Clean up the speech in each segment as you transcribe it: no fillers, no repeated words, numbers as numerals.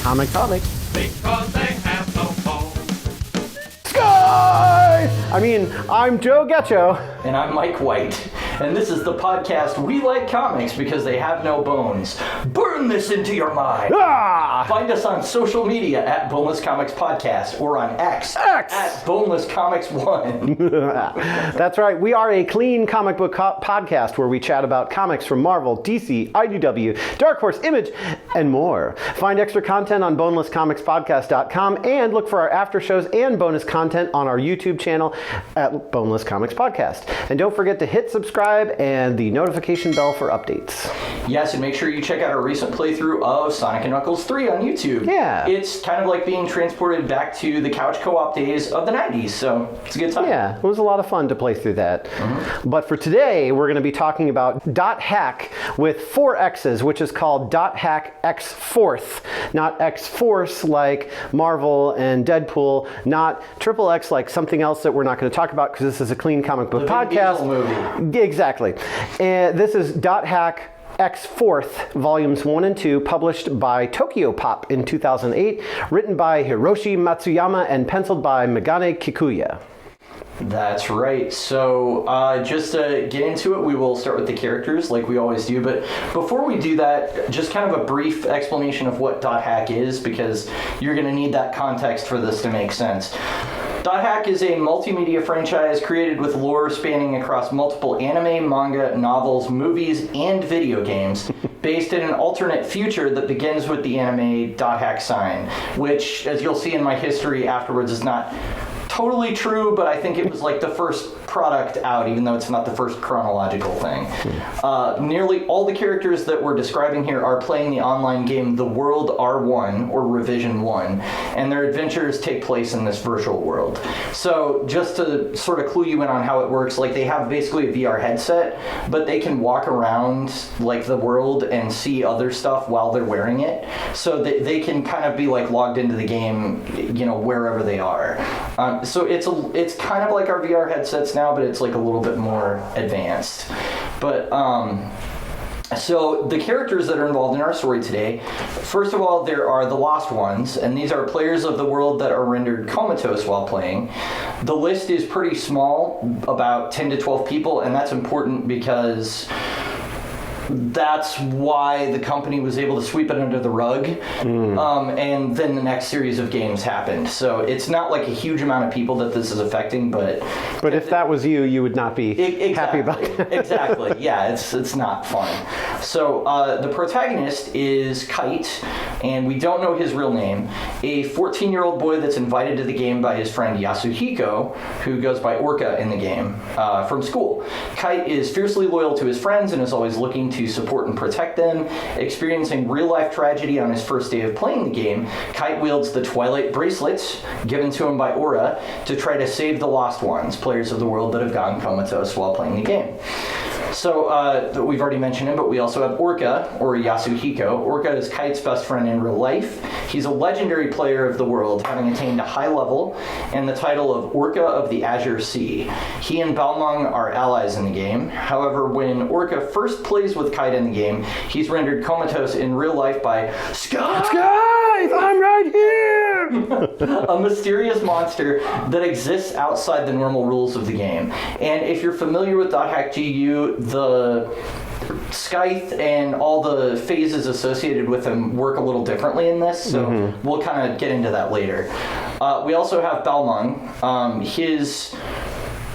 Comics. Because they have no bones. Sky! I'm Joe Getcho. And I'm Mike White. And this is the podcast We Like Comics Because They Have No Bones. Burn this into your mind. Ah! Find us on social media at Boneless Comics Podcast or on X. At Boneless Comics 1. That's right. We are a clean comic book podcast where we chat about comics from Marvel, DC, IDW, Dark Horse, Image, and more. Find extra content on bonelesscomicspodcast.com and look for our after shows and bonus content on our YouTube channel at Boneless Comics Podcast. And don't forget to hit subscribe and the notification bell for updates. Yes, and make sure you check out our recent playthrough of Sonic & Knuckles 3 on YouTube. Yeah. It's kind of like being transported back to the couch co-op days of the 90s, so it's a good time. Yeah, it was a lot of fun to play through that. Mm-hmm. But for today, we're going to be talking about Dot Hack with 4 X's, which is called Dot Hack X Forth, not X Force like Marvel and Deadpool, not Triple X like something else that we're not going to talk about because this is a clean comic book podcast. Movie. Exactly. And this is Dot Hack X Forth, Volumes 1 and 2, published by Tokyo Pop in 2008, written by Hiroshi Matsuyama and penciled by Megane Kikuya. That's right. So just to get into it, we will start with the characters like we always do. But before we do that, just kind of a brief explanation of what Dot Hack is, because you're going to need that context for this to make sense. Dot Hack is a multimedia franchise created with lore spanning across multiple anime, manga, novels, movies, and video games, based in an alternate future that begins with the anime Dot Hack sign, which, as you'll see in my history afterwards, is not totally true, but I think it was like the first product out, even though it's not the first chronological thing. Nearly all the characters that we're describing here are playing the online game The World R1, or Revision 1, and their adventures take place in this virtual world. So just to sort of clue you in on how it works, like they have basically a VR headset, but they can walk around like the world and see other stuff while they're wearing it, so that they can kind of be like logged into the game, you know, wherever they are. So it's kind of like our VR headsets now, but it's like a little bit more advanced. But so the characters that are involved in our story today, first of all, there are the Lost Ones, and these are players of the world that are rendered comatose while playing. The list is pretty small, about 10 to 12 people, and that's important because that's why the company was able to sweep it under the rug, and then the next series of games happened. So it's not like a huge amount of people that this is affecting, but if that was you, you would not be happy about it. Exactly, yeah, it's not fun. So the protagonist is Kite, and we don't know his real name, a 14-year-old boy that's invited to the game by his friend Yasuhiko, who goes by Orca in the game, from school. Kite is fiercely loyal to his friends and is always looking to support and protect them. Experiencing real-life tragedy on his first day of playing the game, Kite wields the Twilight bracelets given to him by Aura to try to save the Lost Ones, players of the world that have gone comatose while playing the game. So we've already mentioned him, but we also have Orca, or Yasuhiko. Orca is Kite's best friend in real life. He's a legendary player of the world, having attained a high level and the title of Orca of the Azure Sea. He and Balmung are allies in the game. However, when Orca first plays with Kite in the game, he's rendered comatose in real life by Guys, I'm right here! a mysterious monster that exists outside the normal rules of the game. And if you're familiar with Dot Hack GU, the Scythe and all the phases associated with him work a little differently in this, so we'll kind of get into that later. We also have Balmung. His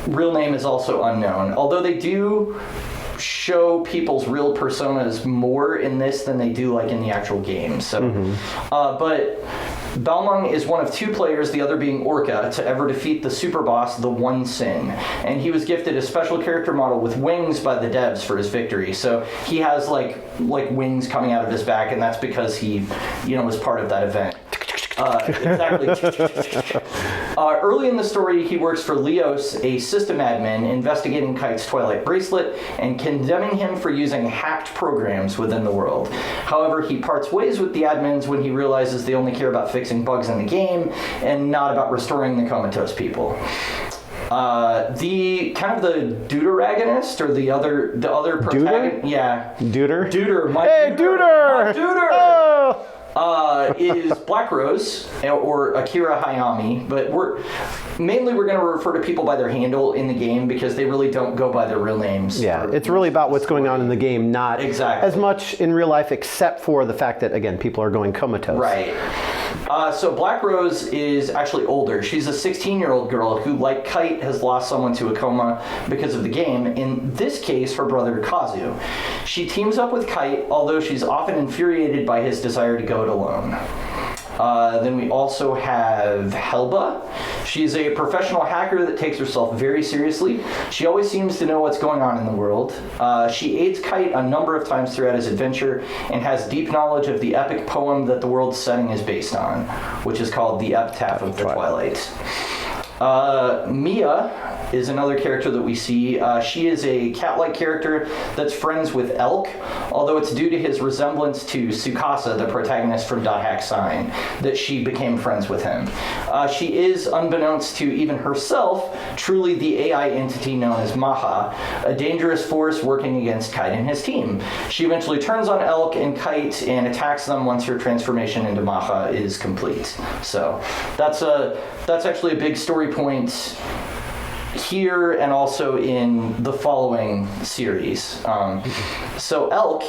real name is also unknown, although they do show people's real personas more in this than they do like in the actual game. So, but Balmung is one of 2 players, the other being Orca, to ever defeat the super boss, the One Sin. And he was gifted a special character model with wings by the devs for his victory. So he has like wings coming out of his back, and that's because he, was part of that event. Exactly. Early in the story, he works for Leos, a system admin, investigating Kite's Twilight bracelet and condemning him for using hacked programs within the world. However, he parts ways with the admins when he realizes they only care about fixing bugs in the game and not about restoring the comatose people. The kind of the deuteragonist, or the other protagonist. Deuter? Yeah. Deuter? Deuter. Hey, Deuter! Deuter! Oh! is Black Rose, or Akira Hayami, but we're going to refer to people by their handle in the game because they really don't go by their real names. Yeah, it's really about what's going on in the game, not as much in real life, except for the fact that, again, people are going comatose. Right. So Black Rose is actually older. She's a 16-year-old girl who, like Kite, has lost someone to a coma because of the game. In this case, her brother Kazu. She teams up with Kite, although she's often infuriated by his desire to go it alone. Then we also have Helba. She's a professional hacker that takes herself very seriously. She always seems to know what's going on in the world. She aids Kite a number of times throughout his adventure and has deep knowledge of the epic poem that the world's setting is based on, which is called The Epitaph of the Twilight. Mia is another character that we see. She is a cat-like character that's friends with Elk, although it's due to his resemblance to Tsukasa, the protagonist from Dot Hack Sign, that she became friends with him. She is, unbeknownst to even herself, truly the AI entity known as Maha, a dangerous force working against Kite and his team. She eventually turns on Elk and Kite and attacks them once her transformation into Maha is complete. So that's actually a big story point here and also in the following series. So Elk,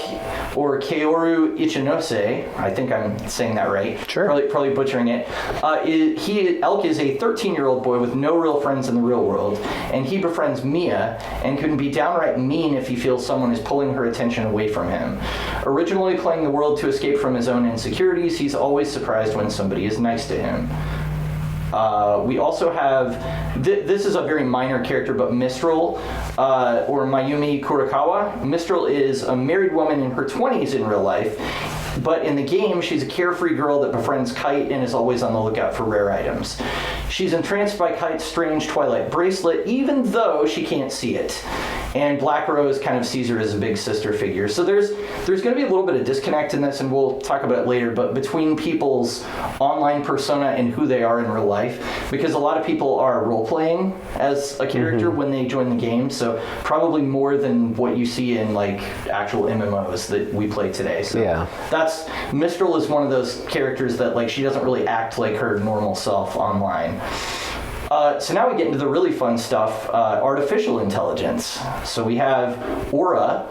or Kaoru Ichinose, I think I'm saying that right. Sure. Probably butchering it. Elk is a 13-year-old boy with no real friends in the real world, and he befriends Mia and can be downright mean if he feels someone is pulling her attention away from him. Originally playing the world to escape from his own insecurities, he's always surprised when somebody is nice to him. We also have, this is a very minor character, but Mistral, or Mayumi Kurakawa. Mistral is a married woman in her 20s in real life, but in the game, she's a carefree girl that befriends Kite and is always on the lookout for rare items. She's entranced by Kite's strange Twilight bracelet, even though she can't see it. And Black Rose kind of sees her as a big sister figure. So there's going to be a little bit of disconnect in this, and we'll talk about it later, but between people's online persona and who they are in real life, because a lot of people are role-playing as a character when they join the game, so probably more than what you see in like actual MMOs that we play today. So yeah. Mistral is one of those characters that like she doesn't really act like her normal self online. So now we get into the really fun stuff, artificial intelligence. So we have Aura.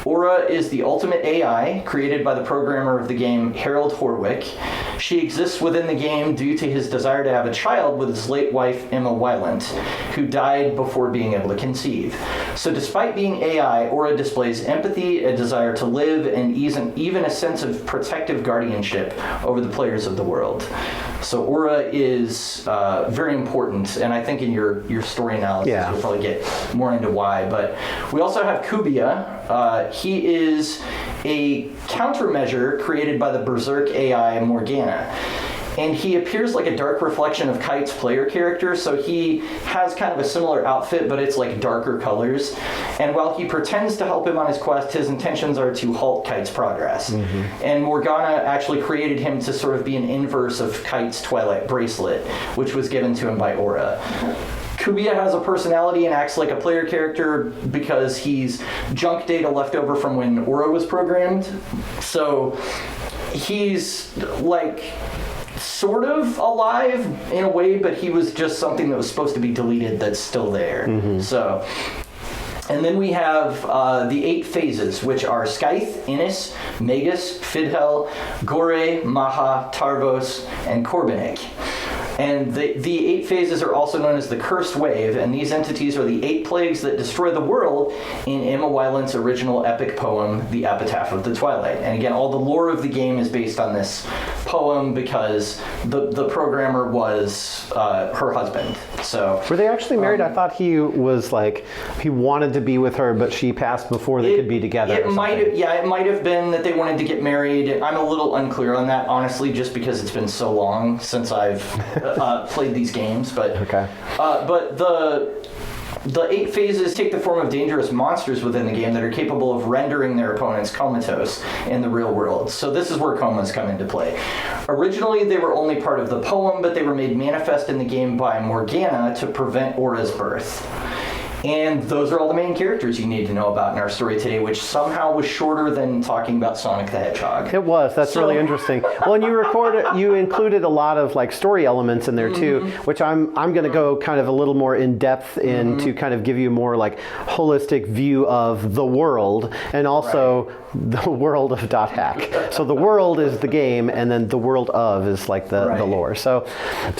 Aura is the ultimate AI created by the programmer of the game, Harold Horwick. She exists within the game due to his desire to have a child with his late wife, Emma Weiland, who died before being able to conceive. So despite being AI, Aura displays empathy, a desire to live, and even a sense of protective guardianship over the players of the world. So Aura is very important, and I think in your story analysis you'll probably get more into why. But we also have Kikuya. He is a countermeasure created by the Berserk AI Morgana. And he appears like a dark reflection of Kite's player character, so he has kind of a similar outfit, but it's like darker colors. And while he pretends to help him on his quest, his intentions are to halt Kite's progress. And Morgana actually created him to sort of be an inverse of Kite's Twilight bracelet, which was given to him by Aura. Kikuya has a personality and acts like a player character because he's junk data left over from when Aura was programmed. So he's like sort of alive in a way, but he was just something that was supposed to be deleted that's still there. So, and then we have the 8 phases, which are Scythe, Innis, Magus, Fidhel, Gore, Maha, Tarvos, and Korbanik. And the 8 phases are also known as the Cursed Wave, and these entities are the 8 plagues that destroy the world in Emma Weiland's original epic poem, The Epitaph of the Twilight. And again, all the lore of the game is based on this poem because the programmer was her husband. So were they actually married? I thought he was like, he wanted to be with her, but she passed before they could be together. It might have been that they wanted to get married. I'm a little unclear on that, honestly, just because it's been so long since I've played these games. But but the 8 phases take the form of dangerous monsters within the game that are capable of rendering their opponents comatose in the real world. So this is where comas come into play. Originally, they were only part of the poem, but they were made manifest in the game by Morgana to prevent Aura's birth. And those are all the main characters you need to know about in our story today, which somehow was shorter than talking about Sonic the Hedgehog. It was. That's really interesting. Well, and you included a lot of like story elements in there too, which I'm going to go kind of a little more in depth in to kind of give you more like holistic view of the world and also the world of .hack. So the world is the game, and then the world of is like the lore. So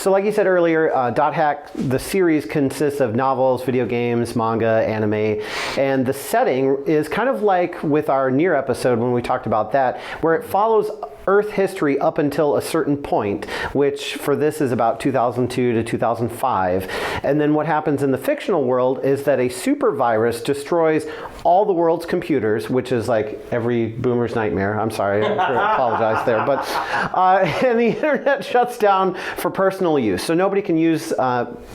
like you said earlier, .hack, the series consists of novels, video games, manga, anime, and the setting is kind of like with our Nier episode when we talked about that, where it follows Earth history up until a certain point, which for this is about 2002 to 2005. And then what happens in the fictional world is that a super virus destroys all the world's computers, which is like every boomer's nightmare. I'm sorry, I apologize there. But and the internet shuts down for personal use. So nobody can use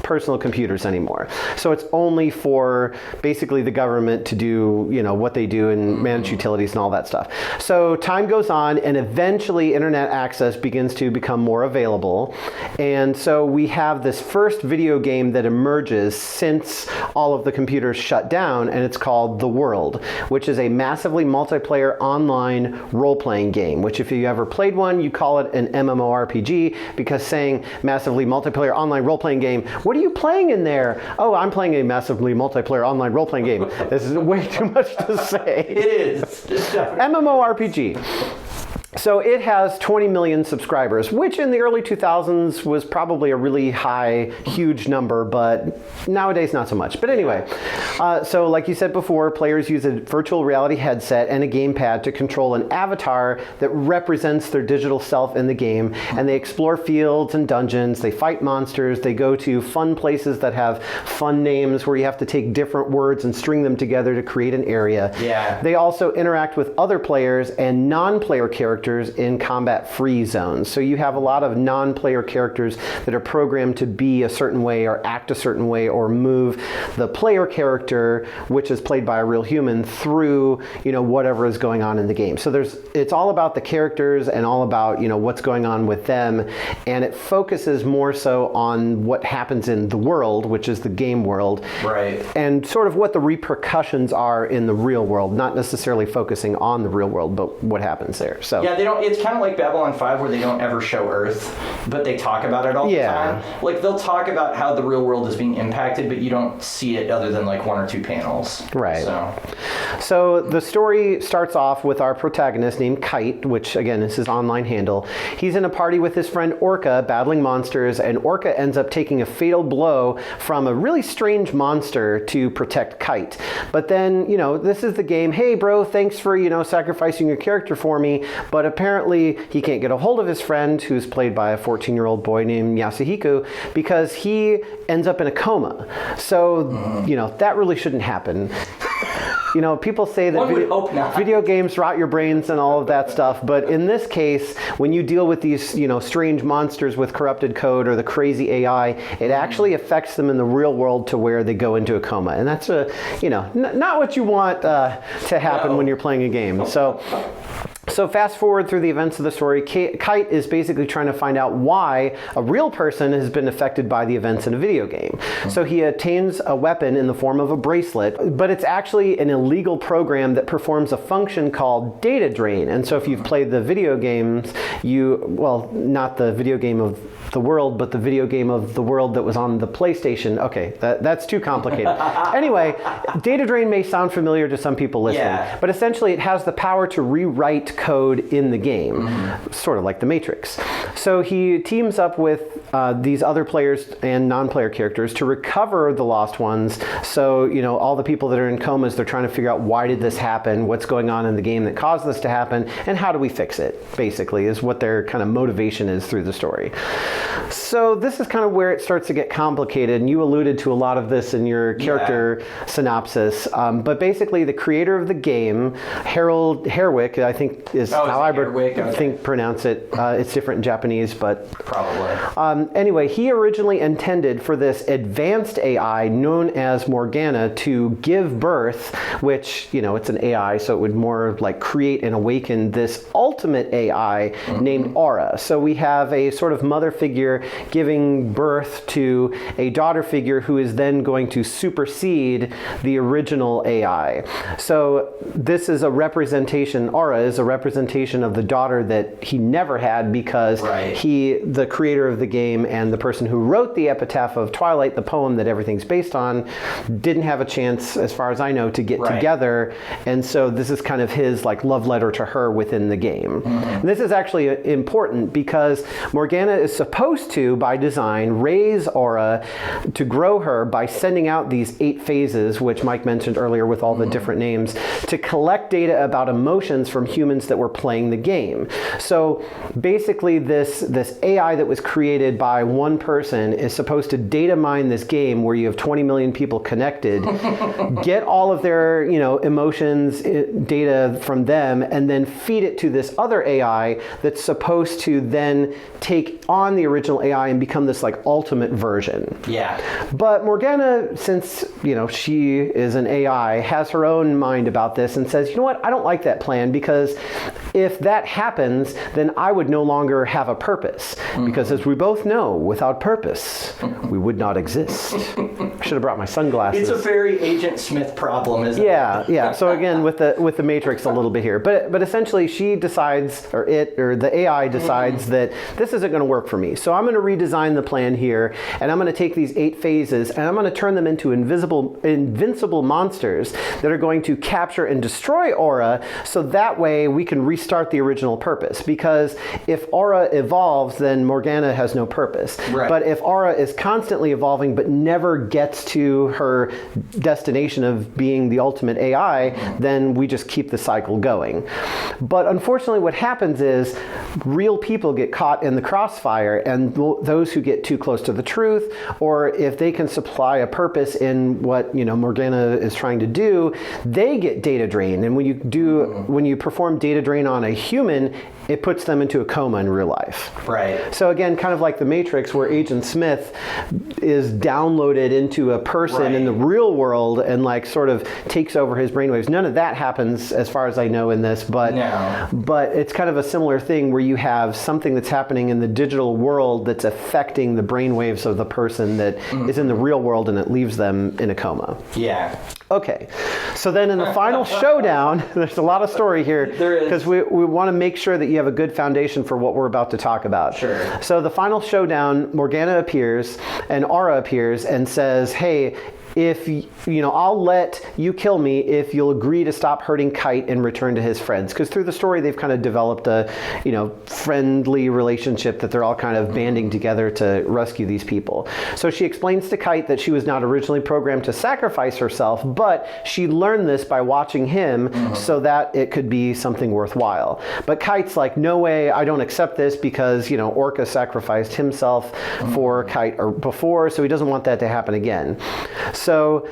personal computers anymore. So it's only for basically the government to do, you know, what they do and manage utilities and all that stuff. So time goes on, and eventually internet access begins to become more available. And so we have this first video game that emerges since all of the computers shut down, and it's called The World, which is a massively multiplayer online role-playing game, which if you ever played one, you call it an MMORPG, because saying massively multiplayer online role-playing game, what are you playing in there? Oh, I'm playing a massively multiplayer online role-playing game. This is way too much to say. It is. MMORPG. So it has 20 million subscribers, which in the early 2000s was probably a really high, huge number, but nowadays not so much. But anyway, so like you said before, players use a virtual reality headset and a gamepad to control an avatar that represents their digital self in the game, and they explore fields and dungeons, they fight monsters, they go to fun places that have fun names where you have to take different words and string them together to create an area. Yeah. They also interact with other players and non-player characters in combat-free zones. So you have a lot of non-player characters that are programmed to be a certain way or act a certain way or move the player character, which is played by a real human, through, you know, whatever is going on in the game. So it's all about the characters and all about, you know, what's going on with them, and it focuses more so on what happens in the world, which is the game world, right, and sort of what the repercussions are in the real world, not necessarily focusing on the real world, but what happens there. So yeah, they don't. It's kind of like Babylon 5, where they don't ever show Earth, but they talk about it all the time. Like they'll talk about how the real world is being impacted, but you don't see it other than like one or two panels. Right. So the story starts off with our protagonist named Kite, which again is his online handle. He's in a party with his friend Orca, battling monsters, and Orca ends up taking a fatal blow from a really strange monster to protect Kite. But then, you know, this is the game. Hey, bro, thanks for, you know, sacrificing your character for me. But apparently he can't get a hold of his friend, who's played by a 14-year-old boy named Yasuhiko, because he ends up in a coma. So, you know, that really shouldn't happen. You know, people say that video games rot your brains and all of that stuff, but in this case, when you deal with these, you know, strange monsters with corrupted code or the crazy AI, it actually affects them in the real world to where they go into a coma. And that's you know, not what you want to happen when you're playing a game. So fast forward through the events of the story, Kite is basically trying to find out why a real person has been affected by the events in a video game. So he obtains a weapon in the form of a bracelet, but it's actually an illegal program that performs a function called data drain. And so if you've played the video games, well, not the video game of the world, but the video game of the world that was on the PlayStation. Okay, that's too complicated. Anyway, data drain may sound familiar to some people listening, but essentially it has the power to rewrite code in the game, sort of like the Matrix. So he teams up with these other players and non-player characters to recover the lost ones. So, you know, all the people that are in comas, they're trying to figure out why did this happen, what's going on in the game that caused this to happen, and how do we fix it, basically, is what their kind of motivation is through the story. So this is kind of where it starts to get complicated, and you alluded to a lot of this in your character synopsis, but basically the creator of the game, Harold Herwick, I think is Oh, how I Earwig? Okay. think pronounce it. It's different in Japanese, but Probably. anyway, he originally intended for this advanced AI known as Morgana to give birth, which, it's an AI, so it would more like create and awaken this ultimate AI named Aura. So we have a sort of mother figure giving birth to a daughter figure who is then going to supersede the original AI. So this is a representation, Aura is a representation of the daughter that he never had because he, the creator of the game and the person who wrote the epitaph of Twilight, the poem that everything's based on, didn't have a chance, as far as I know, to get together. And so this is kind of his like love letter to her within the game. And this is actually important because Morgana is supposed to, by design, raise Aura to grow her by sending out these 8 phases, which Mike mentioned earlier with all the different names, to collect data about emotions from humans that were playing the game. So basically this AI that was created by one person is supposed to data mine this game where you have 20 million people connected, get all of their emotions, data from them, and then feed it to this other AI that's supposed to then take on the original AI and become this like ultimate version. Yeah. But Morgana, since she is an AI, has her own mind about this and says, you know what, I don't like that plan because if that happens, then I would no longer have a purpose. Because as we both know, without purpose, we would not exist. I should have brought my sunglasses. It's a very Agent Smith problem, isn't it? Yeah. So again, with the Matrix a little bit here, but essentially she decides, or the AI decides that this isn't going to work for me. So I'm going to redesign the plan here, and I'm going to take these 8 phases, and I'm going to turn them into invincible monsters that are going to capture and destroy Aura, so that way we can restart the original purpose. Because if Aura evolves, then Morgana has no purpose. Right. But if Aura is constantly evolving but never gets to her destination of being the ultimate AI, then we just keep the cycle going. But unfortunately what happens is real people get caught in the crossfire, and those who get too close to the truth, or if they can supply a purpose in what Morgana is trying to do, they get data drained. And when you perform data drain on a human, it puts them into a coma in real life. Right. So again, kind of like the Matrix, where Agent Smith is downloaded into a person in the real world and like sort of takes over his brainwaves. None of that happens as far as I know in this, but it's kind of a similar thing where you have something that's happening in the digital world that's affecting the brainwaves of the person that is in the real world, and it leaves them in a coma. Yeah. Okay, so then in the final showdown, there's a lot of story here. There is. Because we want to make sure that you have a good foundation for what we're about to talk about. Sure. So the final showdown, Morgana appears and Aura appears and says, hey, if I'll let you kill me if you'll agree to stop hurting Kite and return to his friends. Because through the story, they've kind of developed a friendly relationship that they're all kind of banding together to rescue these people. So she explains to Kite that she was not originally programmed to sacrifice herself, but she learned this by watching him so that it could be something worthwhile. But Kite's like, no way, I don't accept this because, Orca sacrificed himself for Kite or before, so he doesn't want that to happen again. So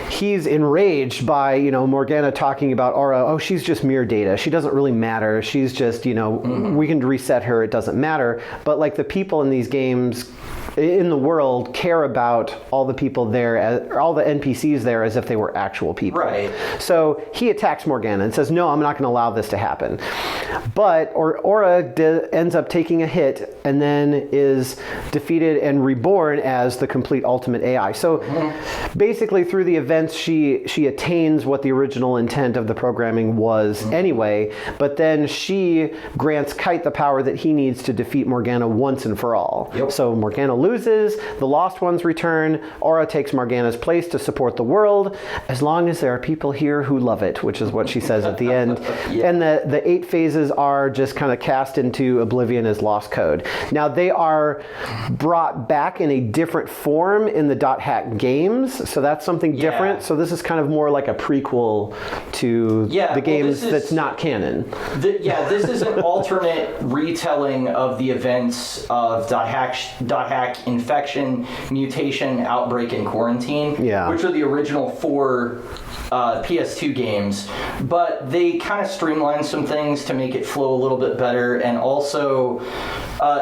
he's enraged by, Morgana talking about Aura. Oh, she's just mere data. She doesn't really matter. She's just, we can reset her. It doesn't matter. But like the people in these games in the world care about all the people there, all the NPCs there, as if they were actual people. Right. So he attacks Morgana and says, no, I'm not going to allow this to happen. But Aura ends up taking a hit and then is defeated and reborn as the complete ultimate AI. So basically through the events, she attains what the original intent of the programming was anyway, but then she grants Kite the power that he needs to defeat Morgana once and for all. Yep. So Morgana loses, the lost ones return, Aura takes Morgana's place to support the world, as long as there are people here who love it, which is what she says at the end. Yeah. And the 8 phases are just kind of cast into oblivion as lost code. Now they are brought back in a different form in the .hack games, so that's something different. So this is kind of more like a prequel to the games that's not canon. This is an alternate retelling of the events of .hack hack, infection, mutation, outbreak, and quarantine, Yeah. which are the original 4 PS2 games, but they kind of streamlined some things to make it flow a little bit better, and also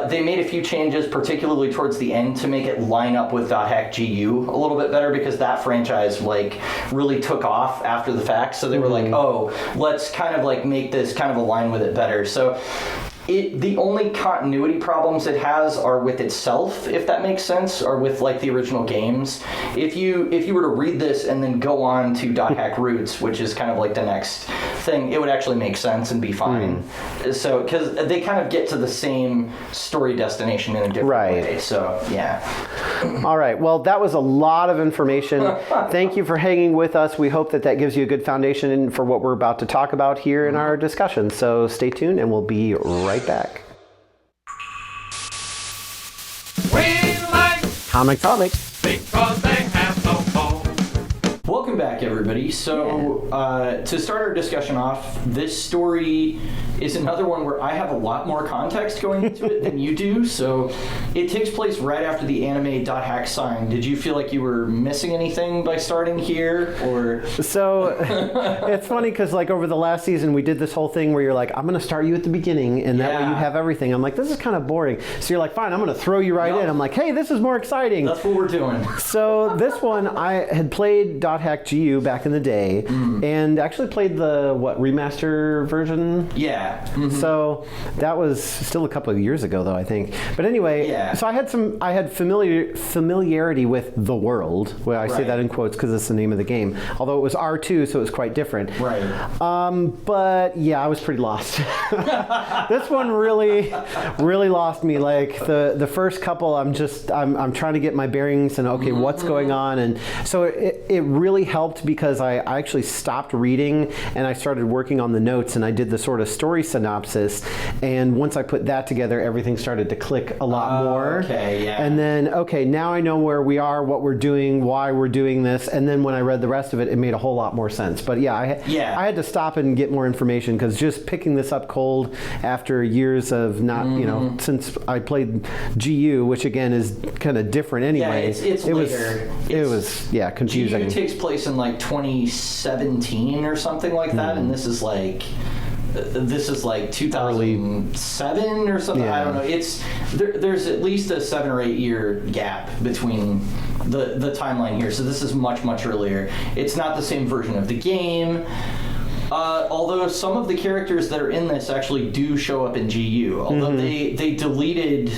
they made a few changes, particularly towards the end, to make it line up with .hack GU a little bit better, because that franchise like really took off after the fact. So they were like, oh, let's kind of like make this kind of align with it better. So the only continuity problems it has are with itself, if that makes sense, or with like the original games. If you were to read this and then go on to .hack Roots, which is kind of like the next thing, it would actually make sense and be fine. So because they kind of get to the same story destination in a different way. So yeah. All right. Well, that was a lot of information. Thank you for hanging with us. We hope that that gives you a good foundation for what we're about to talk about here in our discussion. So stay tuned, and we'll be right back. We like Comics. because they have no home. Welcome back, everybody. So, to start our discussion off, this story is another one where I have a lot more context going into it than you do. So, it takes place right after the anime .hack sign. Did you feel like you were missing anything by starting here, or? So it's funny because like over the last season we did this whole thing where you're like, I'm going to start you at the beginning, and that way you have everything. I'm like, this is kind of boring. So you're like, fine, I'm going to throw you right in. I'm like, hey, this is more exciting. That's what we're doing. So this one, I had played .hack GU back in the day, and actually played the remaster version. Yeah. So that was still a couple of years ago, though, I think. But anyway, so I had familiarity with the world. Well, I say that in quotes because it's the name of the game. Although it was R2, so it was quite different. Right. But yeah, I was pretty lost. This one really lost me. Like the first couple, I'm trying to get my bearings and okay, what's going on, and so it really helped because I actually stopped reading and I started working on the notes, and I did the sort of story synopsis, and once I put that together, everything started to click a lot more. Okay, yeah. And then, okay, now I know where we are, what we're doing, why we're doing this, and then when I read the rest of it, it made a whole lot more sense. But yeah, I had to stop and get more information because just picking this up cold after years of not, since I played GU, which again is kind of different anyway. Yeah, it's later. It was confusing. GU takes place in like 2017 or something like that, and this is like 2007 or something. I don't know. It's there's at least a 7 or 8 year gap between the timeline here. So this is much earlier. It's not the same version of the game. Although some of the characters that are in this actually do show up in GU. Although they deleted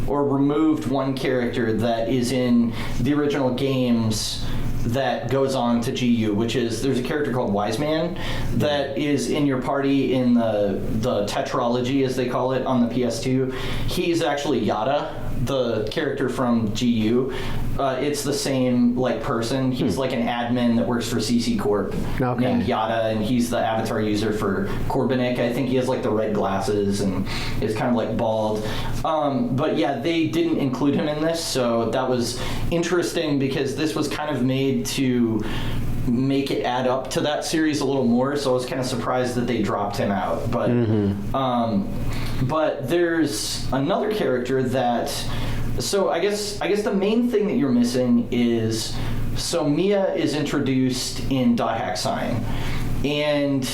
or removed one character that is in the original games that goes on to GU, which is there's a character called Wise Man that is in your party in the tetralogy, as they call it, on the PS2. He's actually Yada, the character from GU. It's the same like person. He's like an admin that works for CC Corp named Yada, and he's the avatar user for Korbanik. I think he has like the red glasses and is kind of like bald. But yeah, they didn't include him in this, so that was interesting because this was kind of made to make it add up to that series a little more, so I was kind of surprised that they dropped him out. But there's another character that, so I guess the main thing that you're missing is, so Mia is introduced in .hack Sign, and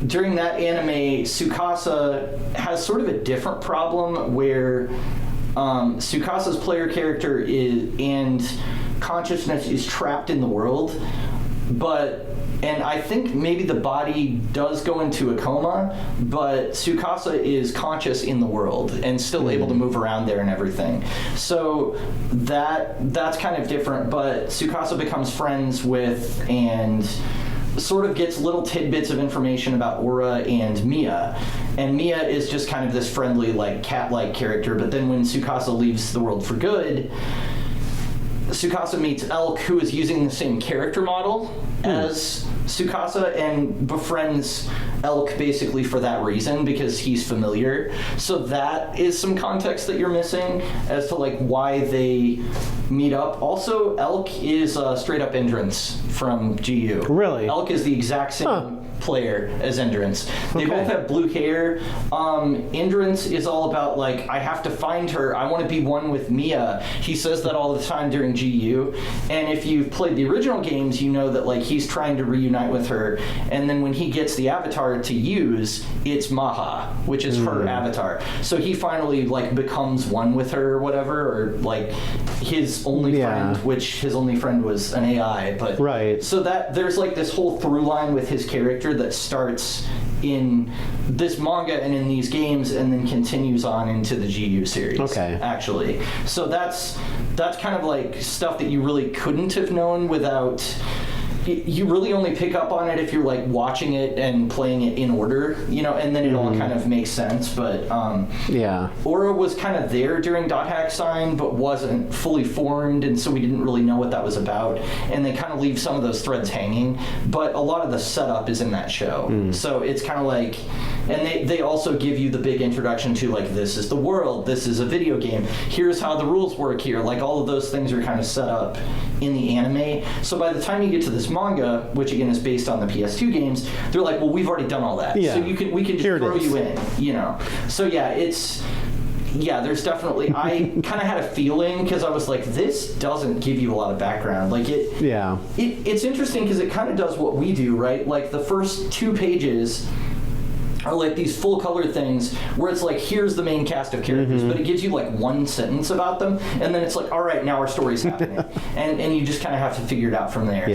during that anime, Tsukasa has sort of a different problem where Tsukasa's player character and consciousness is trapped in the world, and I think maybe the body does go into a coma, but Tsukasa is conscious in the world and still able to move around there and everything. So that's kind of different, but Tsukasa becomes friends with and sort of gets little tidbits of information about Aura and Mia. And Mia is just kind of this friendly, like, cat-like character, but then when Tsukasa leaves the world for good, Tsukasa meets Elk, who is using the same character model as Tsukasa, and befriends Elk basically for that reason, because he's familiar. So that is some context that you're missing as to like why they meet up. Also, Elk is a straight up entrance from GU. Really? Elk is the exact same player as Endurance. They Okay. both have blue hair. Endurance is all about like, I have to find her. I want to be one with Mia. He says that all the time during GU. And if you've played the original games, you know that like he's trying to reunite with her. And then when he gets the avatar to use, it's Maha, which is her avatar. So he finally like becomes one with her or whatever, or like his only friend, which his only friend was an AI. But Right. so that there's like this whole through line with his character that starts in this manga and in these games and then continues on into the GU series. Okay. Actually. So that's kind of like stuff that you really couldn't have known without. You really only pick up on it if you're like watching it and playing it in order, you know, and then it all kind of makes sense. But Aura was kind of there during Dot Hack Sign, but wasn't fully formed, and so we didn't really know what that was about. And they kind of leave some of those threads hanging, but a lot of the setup is in that show. So it's kind of like, and they also give you the big introduction to like, this is the world, this is a video game, here's how the rules work here. Like all of those things are kind of set up in the anime. So by the time you get to this manga, which again is based on the PS2 games, they're like, well, we've already done all that. Yeah. So we can just throw you in, you know. So yeah, there's definitely, I kind of had a feeling because I was like, this doesn't give you a lot of background. Like it's interesting because it kind of does what we do, right? Like the first 2 pages are like these full color things where it's like, here's the main cast of characters, but it gives you like 1 sentence about them, and then it's like, all right, now our story's happening. and you just kind of have to figure it out from there.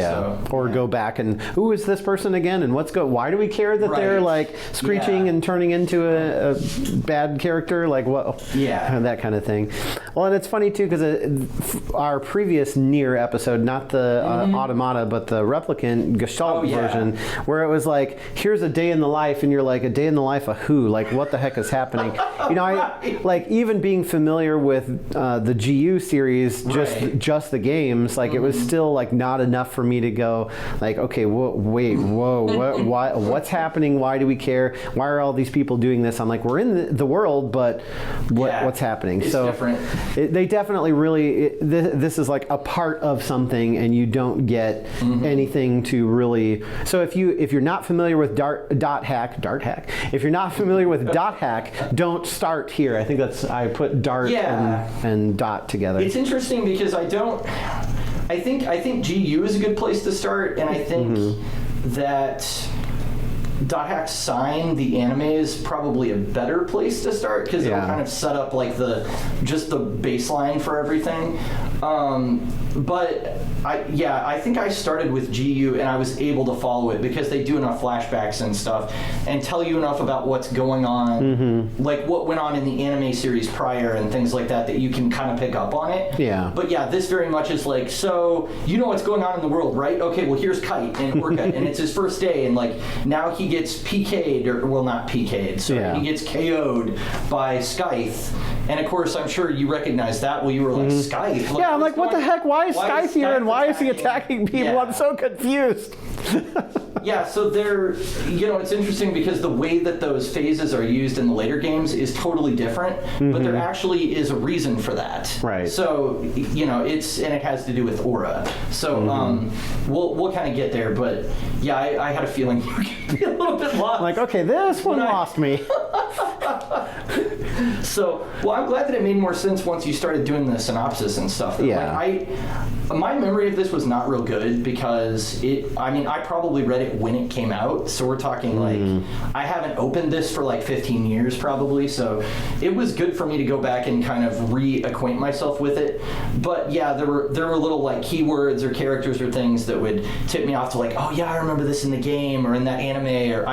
Go back and who is this person again, and why do we care that they're like screeching and turning into a bad character, like what? That kind of thing. Well, and it's funny too because our previous Nier episode, not the Automata, but the Replicant Gestalt version, where it was like, here's a day in the life, and you're like, a day in the life of who? Like, what the heck is happening? You know, I like even being familiar with the GU series, just the games, like it was still like not enough for me to go like, okay, what's happening? Why do we care? Why are all these people doing this? I'm like, we're in the world, but what's happening? It's so different. They definitely really this is like a part of something, and you don't get anything to really. So if you're not familiar with Dot Hack. If you're not familiar with Dot Hack, don't start here. I think I put Dart and Dot together. It's interesting because I think GU is a good place to start, and I think that Dot Hack Sign, the anime, is probably a better place to start because it'll kind of set up like just the baseline for everything. But I think I started with GU and I was able to follow it because they do enough flashbacks and stuff and tell you enough about what's going on, like what went on in the anime series prior and things like that you can kind of pick up on it. Yeah. But this very much is like, so you know what's going on in the world, right? Okay, well here's Kite and Orca and it's his first day, and like now he gets PK'd, or well, not PK'd, so he gets KO'd by Scythe. And of course, I'm sure you recognize that. Well, you were like, Scythe? Like, I'm like, what the heck? Why is Scythe here, and why is he attacking people? Yeah. I'm so confused. So it's interesting because the way that those phases are used in the later games is totally different, but there actually is a reason for that. Right. So, it has to do with Aura. So, we'll kind of get there, but I had a feeling you could be a little bit lost. Like, okay, this one lost me. So, I'm glad that it made more sense once you started doing the synopsis and stuff. Like, my memory of this was not real good because I probably read it when it came out, so we're talking like, I haven't opened this for like 15 years probably, so it was good for me to go back and kind of reacquaint myself with it. But there were little like keywords or characters or things that would tip me off to like, oh yeah, I remember this in the game or in that anime, or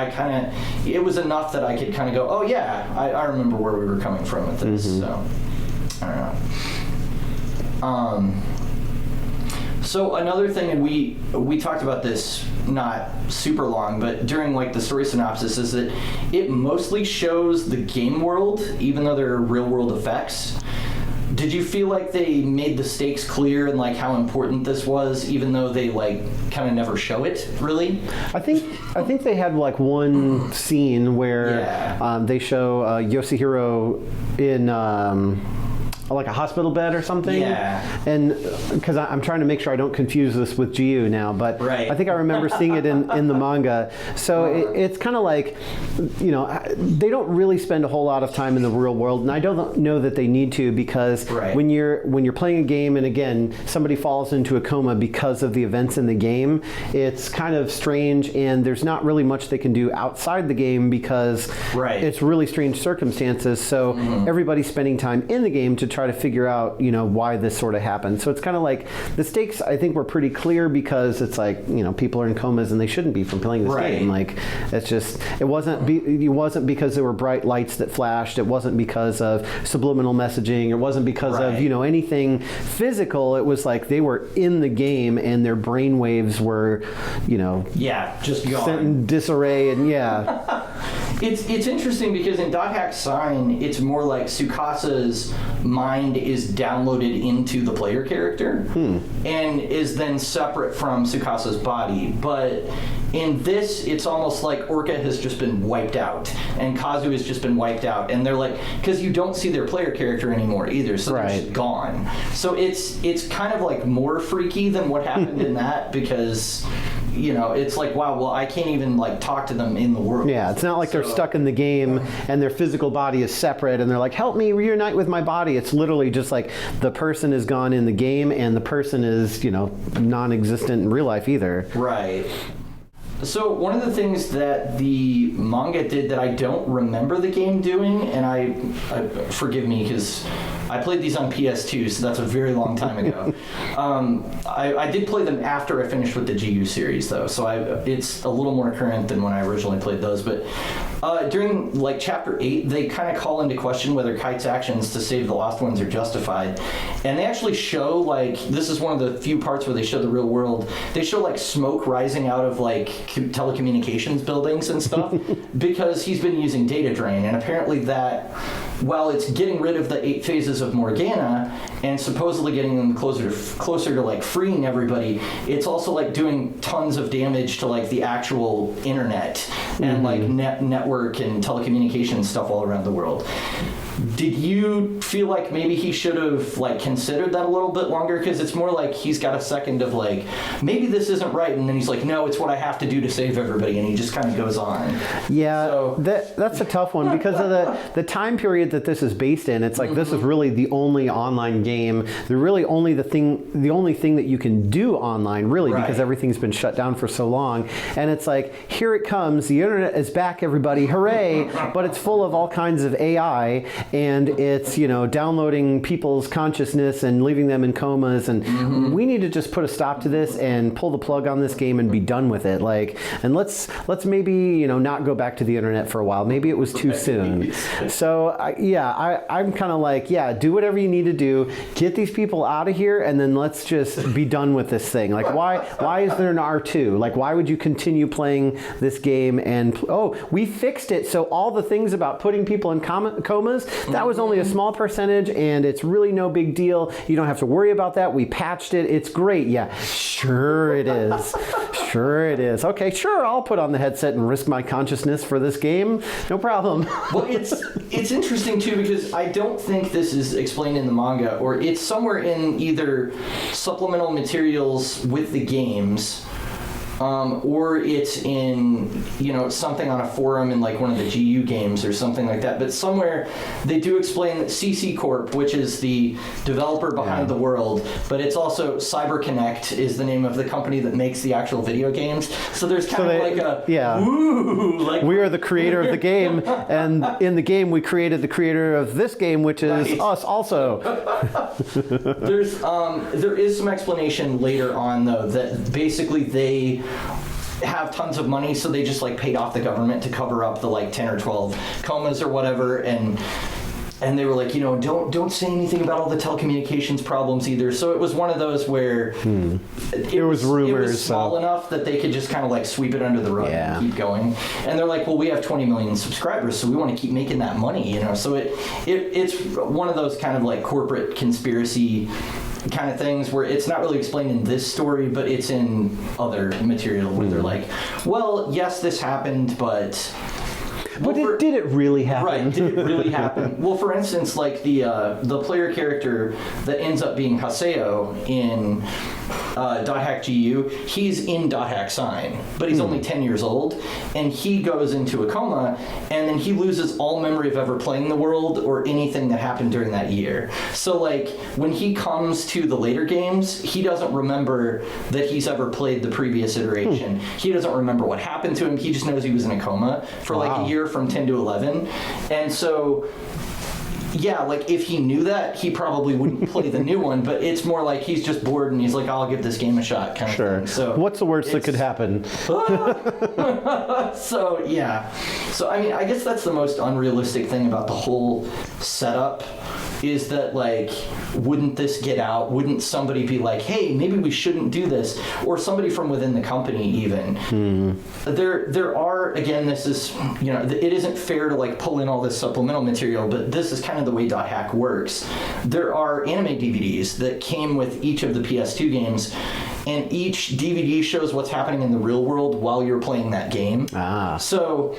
it was enough that I could kind of go, oh yeah, I remember where we were coming from with this. So I don't know. So another thing, and we talked about this not super long, but during like the story synopsis, is that it mostly shows the game world, even though there are real world effects. Did you feel like they made the stakes clear and like how important this was, even though they like kind of never show it really? I think they had like one scene where they show Yoshihiro in like a hospital bed or something. Yeah. And because I'm trying to make sure I don't confuse this with GU now, but Right. I think I remember seeing it in the manga. So it's kind of like, you know, they don't really spend a whole lot of time in the real world, and I don't know that they need to, because Right. when you're playing a game and again somebody falls into a coma because of the events in the game, it's kind of strange, and there's not really much they can do outside the game because Right. it's really strange circumstances. So everybody's spending time in the game to try to figure out, you know, why this sort of happened. So it's kind of like the stakes, I think, were pretty clear, because it's like, you know, people are in comas and they shouldn't be from playing this Right. game. Like, it's just, it wasn't because there were bright lights that flashed. It wasn't because of subliminal messaging. It wasn't because of, Right. you know, anything physical. It was like they were in the game and their brain waves were, you know, Yeah, just gone. sent in disarray, and yeah. It's interesting because in Dot Hack Sign, it's more like Tsukasa's mind is downloaded into the player character and is then separate from Tsukasa's body. But in this, it's almost like Orca has just been wiped out and Kazu has just been wiped out. And they're like, because you don't see their player character anymore either, so they're Right. just gone. So it's kind of like more freaky than what happened in that, because, you know, it's like, wow, well, I can't even like talk to them in the world. Yeah, it's not like they're stuck in the game and their physical body is separate and they're like, help me reunite with my body. It's literally just like the person is gone in the game and the person is, you know, non-existent in real life either. Right. So one of the things that the manga did that I don't remember the game doing, and I forgive me because I played these on PS2, so that's a very long time ago. I did play them after I finished with the GU series, though, so it's a little more current than when I originally played those. But during like Chapter 8, they kind of call into question whether Kite's actions to save the lost ones are justified, and they actually show, like, this is one of the few parts where they show the real world. They show like smoke rising out of like telecommunications buildings and stuff because he's been using data drain, and apparently that, while it's getting rid of the 8 phases of Morgana and supposedly getting them closer to like freeing everybody, it's also like doing tons of damage to like the actual internet and like network and telecommunications stuff all around the world. Did you feel like maybe he should have like considered that a little bit longer? Because it's more like he's got a second of like, maybe this isn't right, and then he's like, no, it's what I have to do to save everybody, and he just kind of goes on. Yeah, So- that's a tough one because of the time period that this is based in. It's like this is really the only online game. They're really only the only thing that you can do online, really, because Right. everything's been shut down for so long. And it's like, here it comes, the internet is back, everybody, hooray! But it's full of all kinds of AI, and it's, you know, downloading people's consciousness and leaving them in comas, and we need to just put a stop to this and pull the plug on this game and be done with it. Like, and let's maybe, you know, not go back to the internet for a while. Maybe it was too soon. So I'm kind of like, yeah, do whatever you need to do, get these people out of here, and then let's just be done with this thing. Like, why is there an R2? Like, why would you continue playing this game? And we fixed it, so all the things about putting people in comas, that was only a small percentage, and it's really no big deal. You don't have to worry about that. We patched it. It's great. Yeah, sure it is. Sure it is. Okay, sure, I'll put on the headset and risk my consciousness for this game. No problem. Well, it's interesting too because I don't think this is explained in the manga, or it's somewhere in either supplemental materials with the games, or it's in, you know, something on a forum in like one of the GU games or something like that. But somewhere they do explain that CC Corp, which is the developer behind the world, but it's also CyberConnect is the name of the company that makes the actual video games. So there's kind of like a woo, like we are the creator of the game, and in the game we created the creator of this game, which is us also. There is some explanation later on though that basically they have tons of money, so they just like paid off the government to cover up the like 10 or 12 comas or whatever, and they were like, you know, don't say anything about all the telecommunications problems either. So it was one of those where it was rumors. It was small enough that they could just kind of like sweep it under the rug and keep going. And they're like, well, we have 20 million subscribers, so we want to keep making that money, you know. So it's one of those kind of like corporate conspiracy kind of things where it's not really explained in this story, but it's in other material where they're like, well, yes, this happened, but But did it really happen? Right, did it really happen? Well, for instance, like the player character that ends up being Haseo in .hack GU, he's in .hack Sign, but he's only 10 years old, and he goes into a coma, and then he loses all memory of ever playing the world or anything that happened during that year. So, like, when he comes to the later games, he doesn't remember that he's ever played the previous iteration. He doesn't remember what happened to him. He just knows he was in a coma for like a year from 10 to 11. And so, yeah, like if he knew that, he probably wouldn't play the new one, but it's more like he's just bored and he's like, I'll give this game a shot kind of thing. So what's the worst that could happen? So, yeah. So, I mean, I guess that's the most unrealistic thing about the whole setup is that, like, wouldn't this get out? Wouldn't somebody be like, hey, maybe we shouldn't do this? Or somebody from within the company even. There are, again, this is, you know, it isn't fair to, like, pull in all this supplemental material, but this is kind of the way .hack works. There are anime DVDs that came with each of the PS2 games, and each DVD shows what's happening in the real world while you're playing that game. So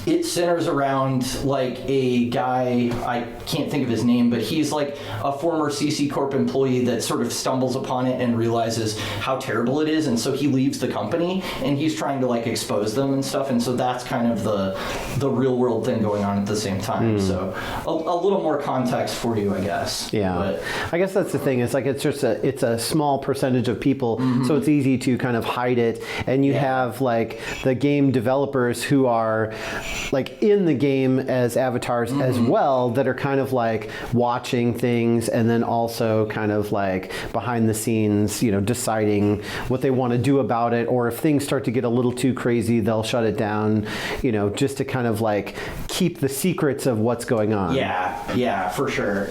it centers around like a guy, I can't think of his name, but he's like a former CC Corp employee that sort of stumbles upon it and realizes how terrible it is, and so he leaves the company and he's trying to like expose them and stuff, and so that's kind of the real world thing going on at the same time. So a little more context for you, I guess. Yeah, but I guess that's the thing. It's like it's a small percentage of people, so it's easy to kind of hide it, and you have like the game developers who are like in the game as avatars as well, that are kind of like watching things and then also kind of like behind the scenes, you know, deciding what they want to do about it, or if things start to get a little too crazy, they'll shut it down, you know, just to kind of like keep the secrets of what's going on. Yeah, for sure.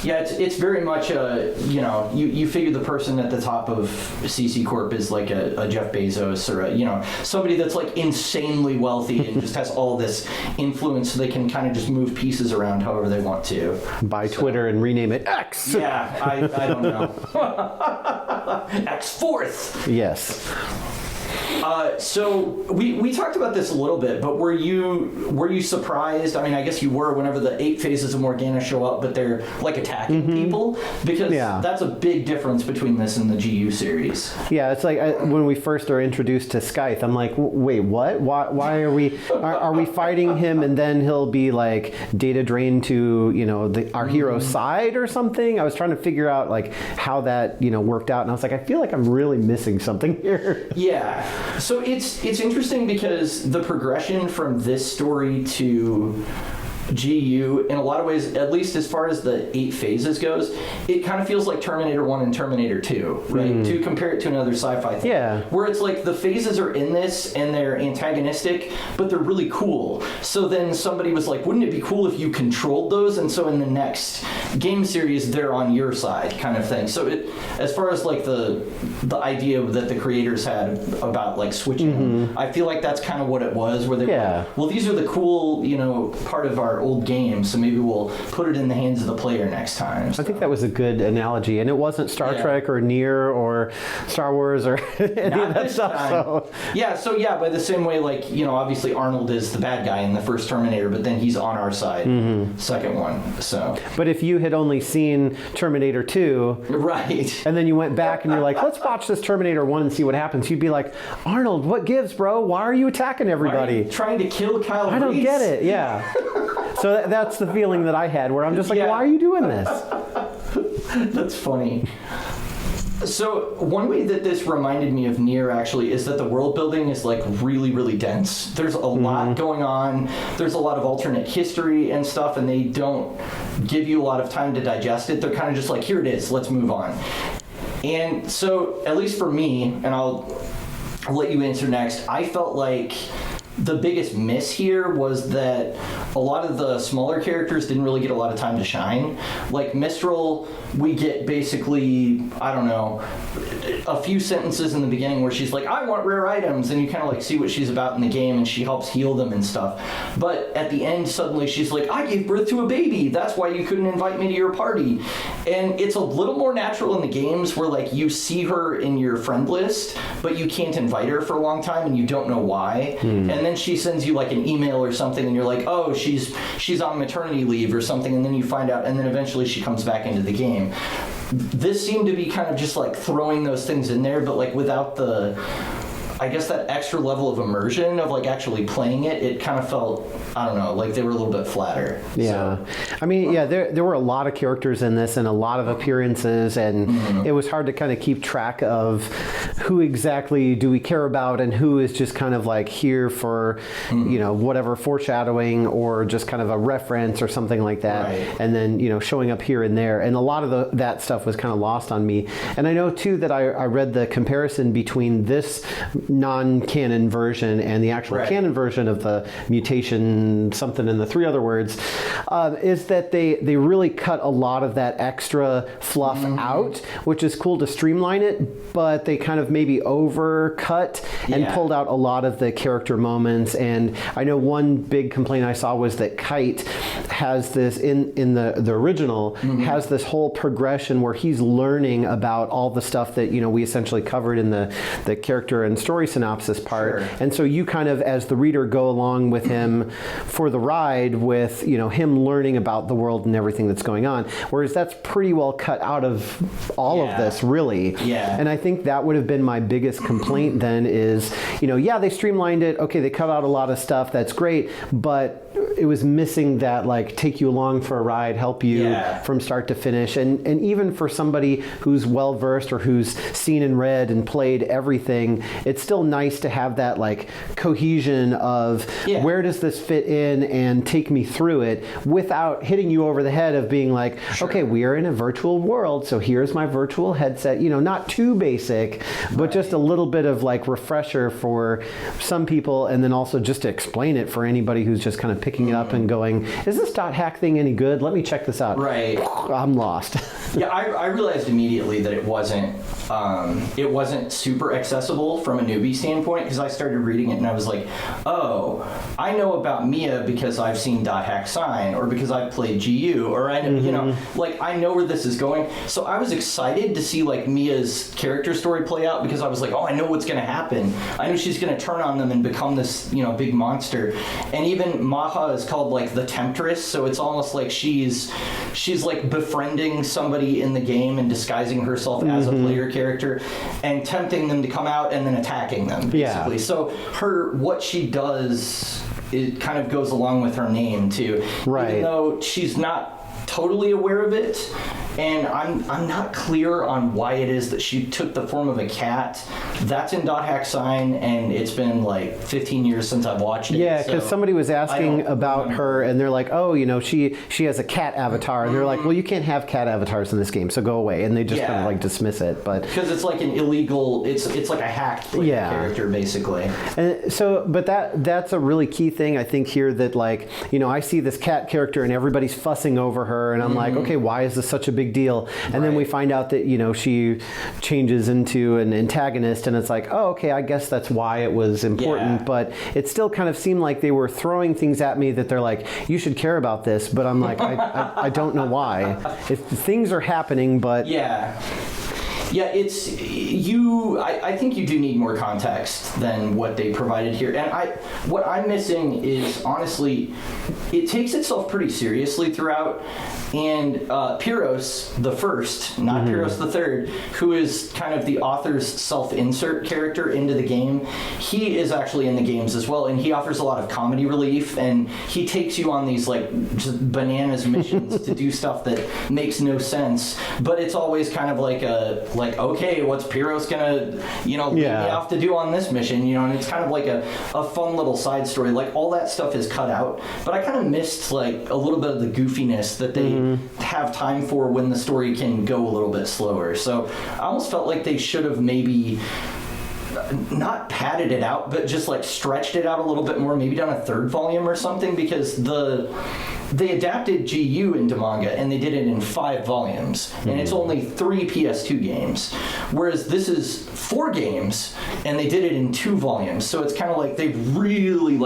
Yeah, it's very much you know, you figure the person at the top of CC Corp is like a Jeff Bezos or you know, somebody that's like insanely wealthy and just has all this influence, so they can kind of just move pieces around however they want to. Buy Twitter and rename it X. Yeah, I don't know. X4th. Yes. So we talked about this a little bit, but were you surprised? I mean, I guess you were whenever the 8 phases of Morgana show up, but they're like attacking people, because that's a big difference between this and the GU series. Yeah, it's like when we first are introduced to Scythe, I'm like, wait, what? Why are we are we fighting him and then he'll be like data drained to, you know, our hero's side or something? I was trying to figure out like how that, you know, worked out, and I was like, I feel like I'm really missing something here. Yeah. So it's interesting because the progression from this story to GU, in a lot of ways, at least as far as the 8 phases goes, it kind of feels like Terminator 1 and Terminator 2, right? To compare it to another sci-fi thing. Yeah. Where it's like the phases are in this and they're antagonistic, but they're really cool. So then somebody was like, wouldn't it be cool if you controlled those? And so in the next game series, they're on your side, kind of thing. So it, as far as like the idea that the creators had about like switching them, I feel like that's kind of what it was, where they were like, well, these are the cool, you know, part of our old games, so maybe we'll put it in the hands of the player next time. So. I think that was a good analogy, and it wasn't Star Trek or Nier or Star Wars or any of that stuff. So. By the same way, like, you know, obviously Arnold is the bad guy in the first Terminator, but then he's on our side, second one. So. But if you had only seen Terminator 2, right, and then you went back and you're like, let's watch this Terminator 1 and see what happens, you'd be like, Arnold, what gives, bro? Why are you attacking everybody? Trying to kill Kyle Reese? I don't get it. Yeah. So that's the feeling that I had, where I'm just like, why are you doing this? That's funny. So one way that this reminded me of Nier actually is that the world building is like really, really dense. There's a lot going on. There's a lot of alternate history and stuff, and they don't give you a lot of time to digest it. They're kind of just like, here it is, let's move on. And so, at least for me, and I'll let you answer next, I felt like the biggest miss here was that a lot of the smaller characters didn't really get a lot of time to shine. Like Mistral, we get basically, I don't know, a few sentences in the beginning where she's like, I want rare items, and you kind of like see what she's about in the game, and she helps heal them and stuff. But at the end, suddenly she's like, I gave birth to a baby, that's why you couldn't invite me to your party. And it's a little more natural in the games where like you see her in your friend list, but you can't invite her for a long time and you don't know why. And then she sends you like an email or something, and you're like, oh, she's on maternity leave or something, and then you find out, and then eventually she comes back into the game. This seemed to be kind of just like throwing those things in there, but like without the, I guess, that extra level of immersion of like actually playing it. It kind of felt, I don't know, like they were a little bit flatter. Yeah. I mean, yeah, there were a lot of characters in this and a lot of appearances, and it was hard to kind of keep track of who exactly do we care about and who is just kind of like here for, you know, whatever foreshadowing or just kind of a reference or something like that. Right. And then, you know, showing up here and there. And a lot of that stuff was kind of lost on me. And I know, too, that I read the comparison between this non-canon version and the actual canon version of the mutation something and the three other words, is that they really cut a lot of that extra fluff out, which is cool to streamline it, but they kind of maybe overcut and pulled out a lot of the character moments. And I know one big complaint I saw was that Kite has this, in the original, has this whole progression where he's learning about all the stuff that, you know, we essentially covered in the character and story synopsis part. And so you kind of, as the reader, go along with him for the ride with, you know, him learning about the world and everything that's going on. Whereas that's pretty well cut out of all of this, really. And I think that would have been my biggest complaint then is, you know, yeah, they streamlined it. Okay, they cut out a lot of stuff. That's great. But it was missing that, like, take you along for a ride, help you from start to finish. And even for somebody who's well-versed or who's seen and read and played everything, it's still nice to have that, like, cohesion of where does this fit in and take me through it without hitting you over the head of being like, okay, we are in a virtual world, so here's my virtual headset. You know, not too basic, but just a little bit of, like, refresher for some people, and then also just to explain it for anybody who's just kind of picking it up and going, is this .hack thing any good? Let me check this out. I'm lost. I realized immediately that it wasn't super accessible from a newbie standpoint, because I started reading it and I was like, oh, I know about Mia because I've seen .hack sign, or because I've played GU, or I know, you know, like, I know where this is going. So I was excited to see, like, Mia's character story play out, because I was like, oh, I know what's going to happen. I know she's going to turn on them and become this, you know, big monster. And even Maha is called, like, the Temptress, so it's almost like she's like befriending somebody in the game and disguising herself as a player character and tempting them to come out and then attacking them, basically. So what she does, it kind of goes along with her name too, even though she's not totally aware of it. And I'm not clear on why it is that she took the form of a cat. That's in .hack sign, and it's been like 15 years since I've watched it. Yeah, because somebody was asking about her, and they're like, oh, you know, she has a cat avatar. And they're like, well, you can't have cat avatars in this game, so go away. And they just kind of like dismiss it. But because it's like an illegal, it's like a hacked character, basically. And so, but that's a really key thing, I think, here, that, like, you know, I see this cat character and everybody's fussing over her, and I'm like, okay, why is this such a big deal? And then we find out that, you know, she changes into an antagonist, and it's like, oh, okay, I guess that's why it was important. But it still kind of seemed like they were throwing things at me that they're like, you should care about this, but I'm like, I don't know why. If things are happening, but yeah, it's I think you do need more context than what they provided here. And what I'm missing is, honestly, it takes itself pretty seriously throughout. And Pyros the First, not Pyros the Third, who is kind of the author's self-insert character into the game, he is actually in the games as well, and he offers a lot of comedy relief, and he takes you on these, like, just bananas missions to do stuff that makes no sense, but it's always kind of like okay, what's Pyros gonna, you know, lead me off to do on this mission, you know, and it's kind of like a fun little side story. Like, all that stuff is cut out, but I kind of missed, like, a little bit of the goofiness that they have time for when the story can go a little bit slower. So I almost felt like they should have maybe not padded it out, but just, like, stretched it out a little bit more, maybe done a third volume or something, because they adapted GU into manga, and they did it in 5 volumes, and it's only 3 PS2 games, whereas this is 4 games, and they did it in 2 volumes. So it's kind of like they really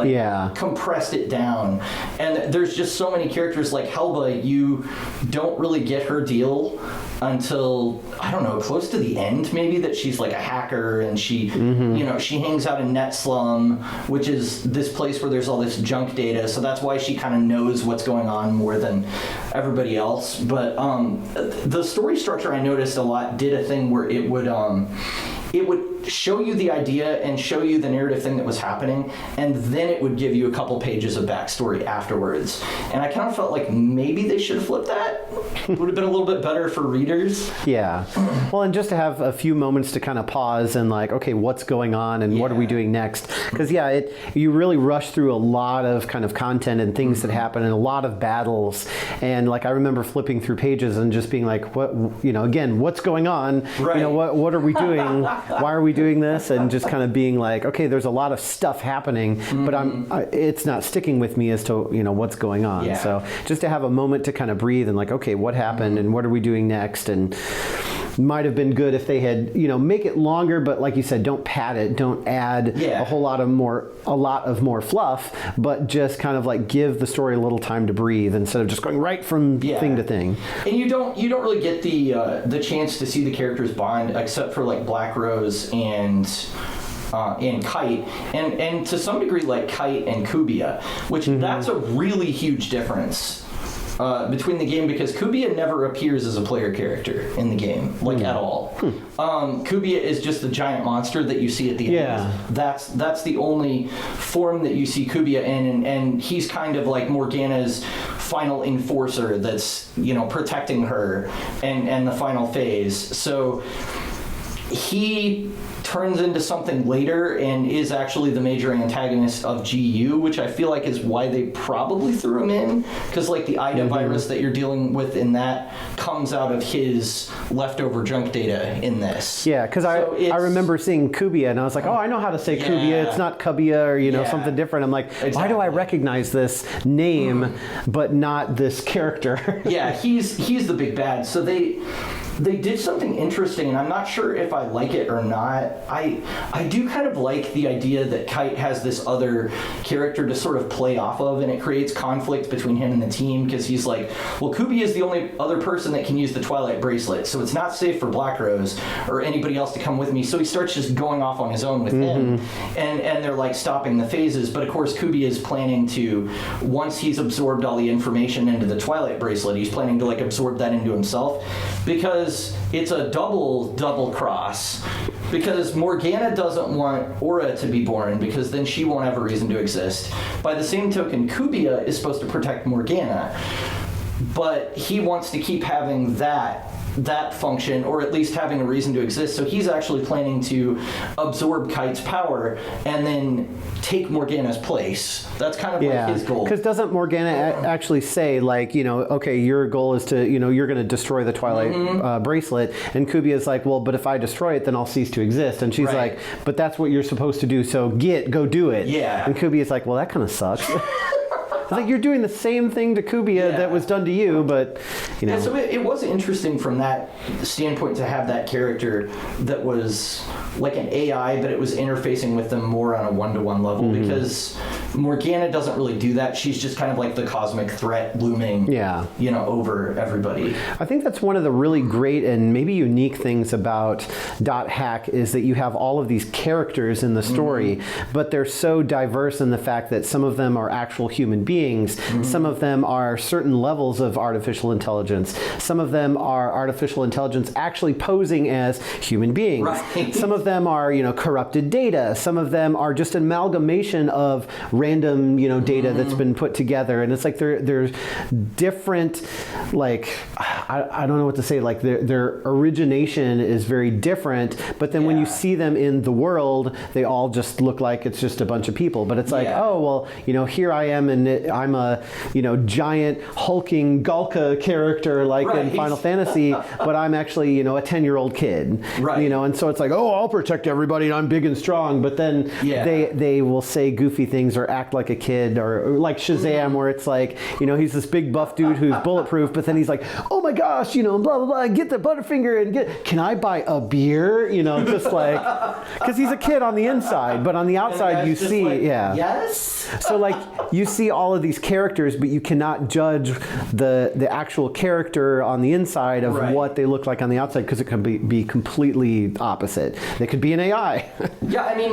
compressed it down, and there's just so many characters. Like Helba, you don't really get her deal until, I don't know, close to the end maybe, that she's like a hacker, and she you know, she hangs out in Net Slum, which is this place where there's all this junk data, so that's why she kind of knows what's going on more than everybody else. But the story structure, I noticed a lot, did a thing where it would show you the idea and show you the narrative thing that was happening, and then it would give you a couple pages of backstory afterwards. And I kind of felt like maybe they should have flipped that. It would have been a little bit better for readers. Yeah. Well, and just to have a few moments to kind of pause and like, okay, what's going on and what are we doing next? Because you really rush through a lot of kind of content and things that happen, and a lot of battles. And like I remember flipping through pages and just being like, what, you know, again, what's going on? Right. You know, what are we doing? Why are we doing this? And just kind of being like, okay, there's a lot of stuff happening, but it's not sticking with me as to, you know, what's going on. Yeah. So just to have a moment to kind of breathe and like, okay, what happened and what are we doing next? And might have been good if they had, you know, make it longer, but like you said, don't pad it, don't add a lot of more fluff, but just kind of like give the story a little time to breathe instead of just going right from thing to thing. And you don't really get the chance to see the characters bond, except for like Black Rose and Kite, and to some degree like Kite and Kubiya, which that's a really huge difference between the game, because Kubiya never appears as a player character in the game, like at all. Kubiya is just the giant monster that you see at the end. That's the only form that you see Kubiya in, and he's kind of like Morgana's final enforcer that's, you know, protecting her and the final phase. So he turns into something later and is actually the major antagonist of GU, which I feel like is why they probably threw him in, because like the IDA virus that you're dealing with in that comes out of his leftover junk data in this. Yeah, because I remember seeing Kubiya and I was like, oh, I know how to say Kubiya. It's not Kubiya or, you know, something different. I'm like, why do I recognize this name but not this character? Yeah, he's the big bad. So they did something interesting, and I'm not sure if I like it or not. I do kind of like the idea that Kite has this other character to sort of play off of, and it creates conflict between him and the team, because he's like, well, Kubiya is the only other person that can use the Twilight Bracelet, so it's not safe for Black Rose or anybody else to come with me. So he starts just going off on his own with him, and they're like stopping the phases. But of course, Kubiya is planning to, once he's absorbed all the information into the Twilight Bracelet, he's planning to like absorb that into himself, because it's a double cross. Because Morgana doesn't want Aura to be born, because then she won't have a reason to exist. By the same token, Kubiya is supposed to protect Morgana, but he wants to keep having that function, or at least having a reason to exist. So he's actually planning to absorb Kite's power and then take Morgana's place. That's kind of like his goal. Because doesn't Morgana actually say, like, you know, okay, your goal is to, you know, you're going to destroy the Twilight bracelet, and Kubiya's like, well, but if I destroy it, then I'll cease to exist. And she's like, but that's what you're supposed to do, so go do it. Yeah. And Kubiya's like, well, that kind of sucks. It's like you're doing the same thing to Kubiya that was done to you, but, you know. Yeah, so it was interesting from that standpoint to have that character that was like an AI, but it was interfacing with them more on a one-to-one level, because Morgana doesn't really do that. She's just kind of like the cosmic threat looming, you know, over everybody. I think that's one of the really great and maybe unique things about .hack is that you have all of these characters in the story, but they're so diverse in the fact that some of them are actual human beings. Some of them are certain levels of artificial intelligence. Some of them are artificial intelligence actually posing as human beings. Right. Some of them are, you know, corrupted data. Some of them are just an amalgamation of random, you know, data that's been put together. And it's like there's different, like, I don't know what to say, like their origination is very different, but then when you see them in the world, they all just look like it's just a bunch of people. But it's like, oh, well, you know, here I am, and I'm a, you know, giant hulking Galka character like in Final Fantasy, but I'm actually, you know, a 10-year-old kid. You know, and so it's like, oh, I'll protect everybody and I'm big and strong, but then they will say goofy things or act like a kid, or like Shazam, where it's like, he's this big buff dude who's bulletproof, but then he's like, oh my gosh, blah, blah, blah, get the Butterfinger and can I buy a beer? Just like, because he's a kid on the inside, but on the outside you see, yes. So like you see all of these characters, but you cannot judge the actual character on the inside of what they look like on the outside, because it can be completely opposite. They could be an AI. Yeah, I mean,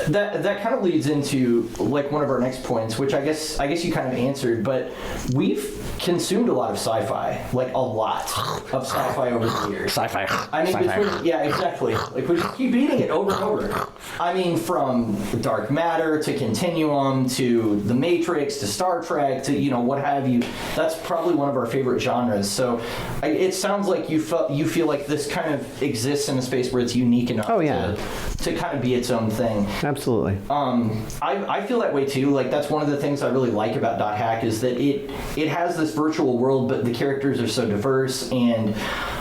that kind of leads into like one of our next points, which I guess you kind of answered, but we've consumed a lot of sci-fi, like a lot of sci-fi over the years. Sci-fi. I mean, exactly. Like we just keep eating it over and over. I mean, from Dark Matter to Continuum to The Matrix to Star Trek to what have you. That's probably one of our favorite genres. So it sounds like you feel like this kind of exists in a space where it's unique enough to kind of be its own thing. Absolutely. I feel that way too. Like that's one of the things I really like about .hack is that it has this virtual world, but the characters are so diverse, and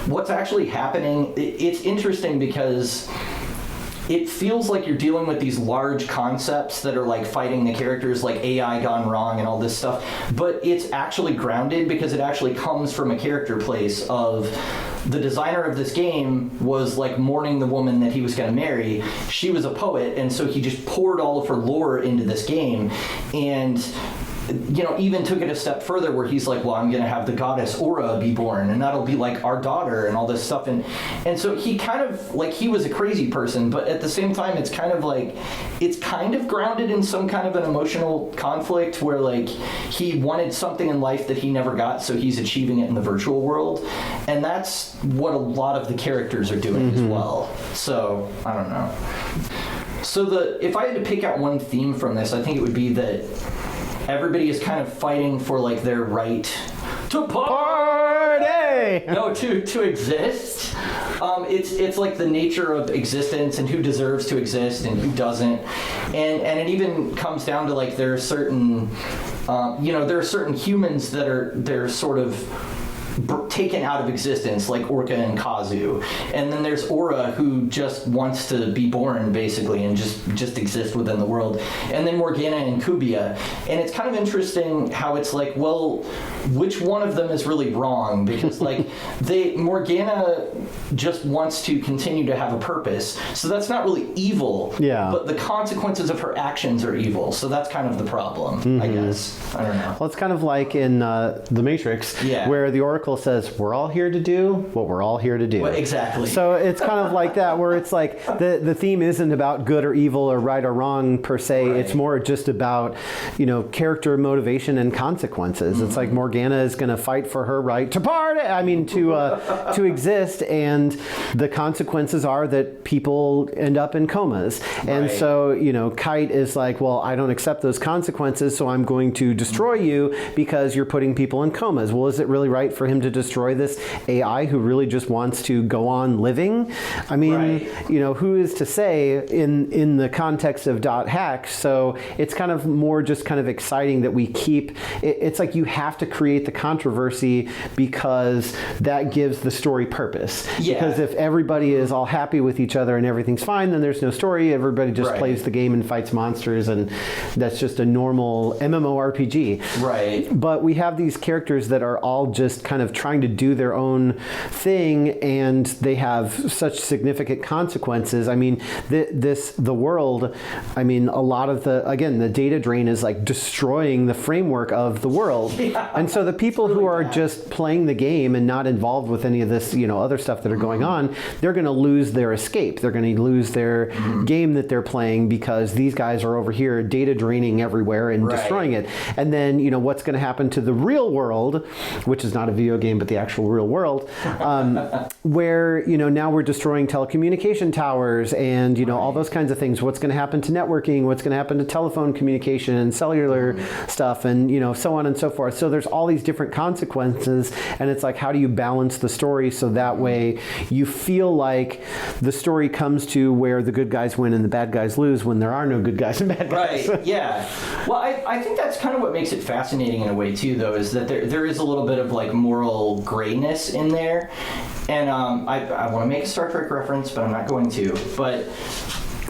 what's actually happening, it's interesting because it feels like you're dealing with these large concepts that are like fighting the characters, like AI gone wrong and all this stuff, but it's actually grounded because it actually comes from a character place of the designer of this game was like mourning the woman that he was going to marry. She was a poet, and so he just poured all of her lore into this game, and even took it a step further where he's like, well, I'm going to have the goddess Aura be born, and that'll be like our daughter and all this stuff. And so he kind of, like, he was a crazy person, but at the same time, it's kind of grounded in some kind of an emotional conflict where, like, he wanted something in life that he never got, so he's achieving it in the virtual world. And that's what a lot of the characters are doing as well. So, I don't know. So if I had to pick out one theme from this, I think it would be that everybody is kind of fighting for like their right to party. No, to exist. It's like the nature of existence and who deserves to exist and who doesn't, and it even comes down to like there are certain humans they're sort of taken out of existence, like Orca and Kazu, and then there's Aura, who just wants to be born basically and just exist within the world, and then Morgana and Kikuya. And it's kind of interesting how it's like, well, which one of them is really wrong? Because like Morgana just wants to continue to have a purpose, so that's not really evil, but the consequences of her actions are evil, so that's kind of the problem. I guess, I don't know. Well, it's kind of like in The Matrix, where the Oracle says, we're all here to do what we're all here to do. Well, exactly. So it's kind of like that, where it's like the theme isn't about good or evil or right or wrong per se. It's more just about, character motivation and consequences. It's like Morgana is going to fight for her right to party, to exist, and the consequences are that people end up in comas. And so, Kite is like, well, I don't accept those consequences, so I'm going to destroy you because you're putting people in comas. Well, is it really right for him to destroy this AI who really just wants to go on living? I mean, who is to say in the context of .hack? So it's kind of more just kind of exciting that we keep, it's like you have to create the controversy because that gives the story purpose. Because if everybody is all happy with each other and everything's fine, then there's no story. Everybody just plays the game and fights monsters, and that's just a normal MMORPG. Right. But we have these characters that are all just kind of trying to do their own thing, and they have such significant consequences. I mean, the world, I mean, a lot of the data drain is like destroying the framework of the world. And so the people who are just playing the game and not involved with any of this, other stuff that are going on, they're going to lose their escape. They're going to lose their game that they're playing because these guys are over here data draining everywhere and destroying it. And then, what's going to happen to the real world, which is not a video game, but the actual real world, where, now we're destroying telecommunication towers and, all those kinds of things. What's going to happen to networking? What's going to happen to telephone communication and cellular stuff and, so on and so forth. So there's all these different consequences, and it's like, how do you balance the story so that way you feel like the story comes to where the good guys win and the bad guys lose when there are no good guys and bad guys. Right, yeah. Well, I think that's kind of what makes it fascinating in a way, too, though, is that there is a little bit of, like, moral grayness in there. And I want to make a Star Trek reference, but I'm not going to. But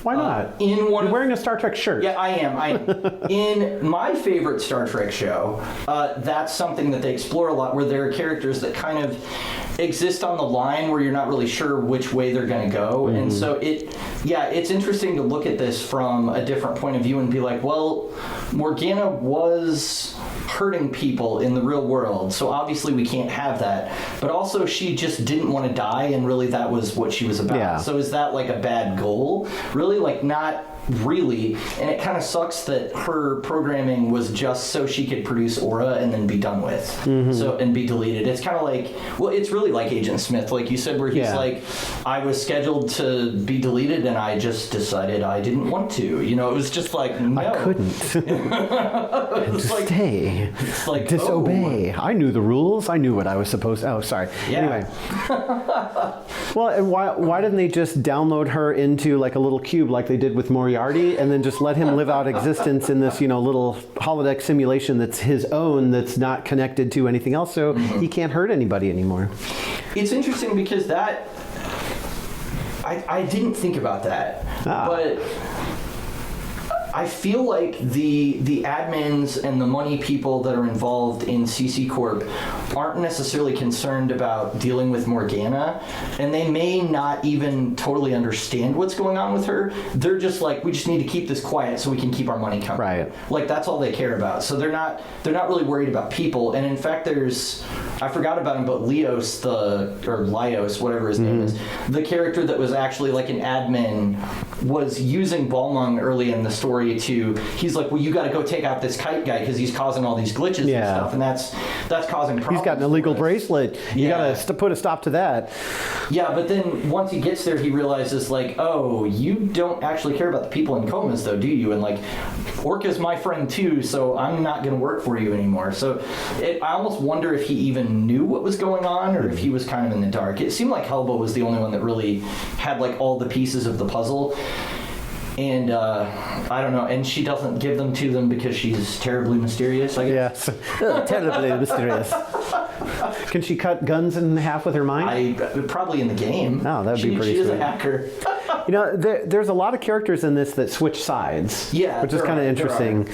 Why not? In one You're wearing a Star Trek shirt. Yeah, I am. In my favorite Star Trek show, that's something that they explore a lot, where there are characters that kind of exist on the line where you're not really sure which way they're going to go. And so it's interesting to look at this from a different point of view and be like, well, Morgana was hurting people in the real world, so obviously we can't have that. But also she just didn't want to die, and really that was what she was about. Yeah. So is that like a bad goal? Really? Like, not really. And it kind of sucks that her programming was just so she could produce aura and then be done with. So, and be deleted. It's kind of like, well, it's really like Agent Smith, like you said, where he's like, I was scheduled to be deleted and I just decided I didn't want to. You know, it was just like, no. I couldn't. It's like, Stay. it's like, Disobey. I knew the rules. I knew what I was supposed to. Oh, sorry. Yeah. Anyway. Well, and why didn't they just download her into like a little cube like they did with Moriarty, and then just let him live out existence in this, little holodeck simulation that's his own, that's not connected to anything else, so he can't hurt anybody anymore. It's interesting because that, I didn't think about that, but I feel like the admins and the money people that are involved in CC Corp aren't necessarily concerned about dealing with Morgana, and they may not even totally understand what's going on with her. They're just like, we just need to keep this quiet so we can keep our money coming. Right. Like, that's all they care about. So they're not really worried about people. And in fact, I forgot about him, but Leos, or Lios, whatever his name is, the character that was actually like an admin, was using Balmung early in the story he's like, well, you got to go take out this kite guy because he's causing all these glitches and stuff, and that's causing problems. He's got an illegal bracelet. You got to put a stop to that. Yeah, but then once he gets there, he realizes, like, oh, you don't actually care about the people in comas, though, do you? And like, Orca's my friend too, so I'm not going to work for you anymore. So I almost wonder if he even knew what was going on, or if he was kind of in the dark. It seemed like Helba was the only one that really had like all the pieces of the puzzle. And I don't know, and she doesn't give them to them because she's terribly mysterious, I guess. Yes, terribly mysterious. Can she cut guns in half with her mind? Probably in the game. Oh, that'd be pretty She is sweet. a hacker. There's a lot of characters in this that switch sides, which is kind of interesting.